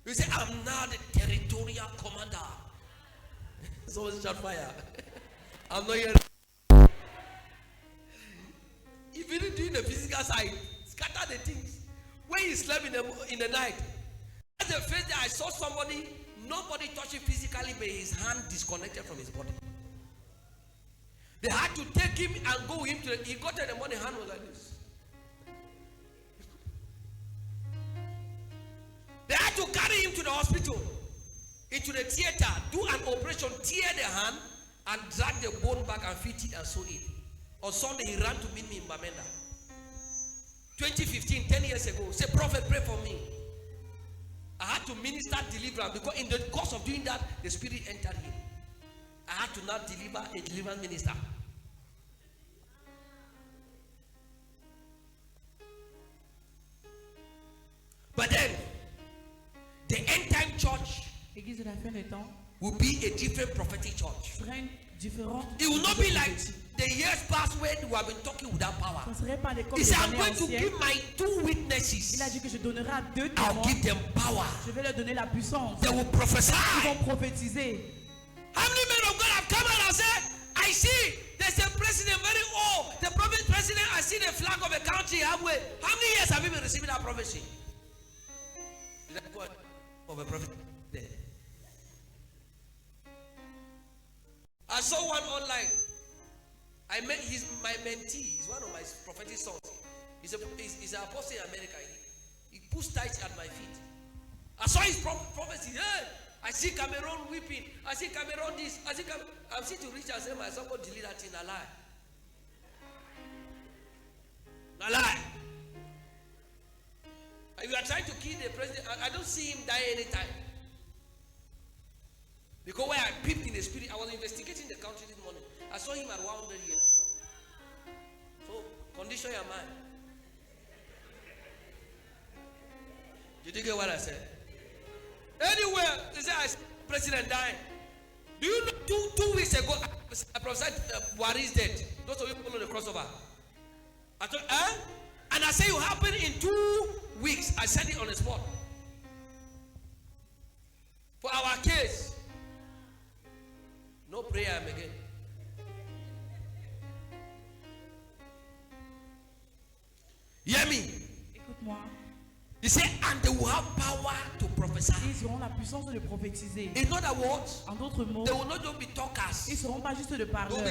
Speaker 1: He said, I'm now the territorial commander. Someone shot fire. I'm not here. If you didn't do the physical side, scatter the things. When he slept in the night, that's the first day I saw somebody, nobody touched him physically, but his hand disconnected from his body. They had to take him and go him to he got in the morning, hand was like this. They had to carry him to the hospital, into the theater, do an operation, tear the hand, and drag the bone back and fit it and sew it. On Sunday, he ran to meet me in Bamenda. 2015, 10 years ago, say, Prophet, pray for me. I had to minister deliverance because in the course of doing that, the Spirit entered him. I had to now deliver a deliverance minister. But then, the end time church
Speaker 2: L'église de la fin des temps
Speaker 1: will be a different prophetic church.
Speaker 2: sera une différente.
Speaker 1: It will not be like the years past when we have been talking without power.
Speaker 2: Ce ne serait pas les comme
Speaker 1: He
Speaker 2: les
Speaker 1: said, I'm
Speaker 2: années
Speaker 1: going to
Speaker 2: anciennes.
Speaker 1: give my two witnesses.
Speaker 2: Il a dit que je donnerai à deux
Speaker 1: I'll
Speaker 2: témoins.
Speaker 1: give them power.
Speaker 2: Je vais leur donner la puissance.
Speaker 1: They will prophesy.
Speaker 2: Ils vont prophétiser.
Speaker 1: How many men of God have come out and said, I see there's a president very old. The prophet president, I see the flag of a country halfway. How many years have you been receiving that prophecy? Is that God of a prophet? There. I saw one online. I met my mentee. He's one of my prophetic sons. He's an apostle in America. He puts tight at my feet. I saw his prophecy. Hey, I see Cameroon weeping. I see Cameroon this. I see Cameroon. I'm seen to reach and say, my son, go delete that thing. A lie. A lie. If you are trying to kill the president, I don't see him die anytime. Because when I peeped in the spirit, I was investigating the country this morning. I saw him at 100 years. So, condition your mind. Did you get what I said? Anywhere, they say I see president dying. Do you know 2 weeks ago, I prophesied Buhari's death. Those of you follow the crossover. I told, and I say it will happen in 2 weeks. I said it on the spot. For our case, no prayer again. Hear me?
Speaker 2: Écoute-moi.
Speaker 1: He said, and they will have power to prophesy.
Speaker 2: Ils auront la puissance de prophétiser.
Speaker 1: In other words,
Speaker 2: En d'autres mots,
Speaker 1: they will not just be talkers.
Speaker 2: ils ne seront pas juste de
Speaker 1: They will
Speaker 2: parleurs.
Speaker 1: be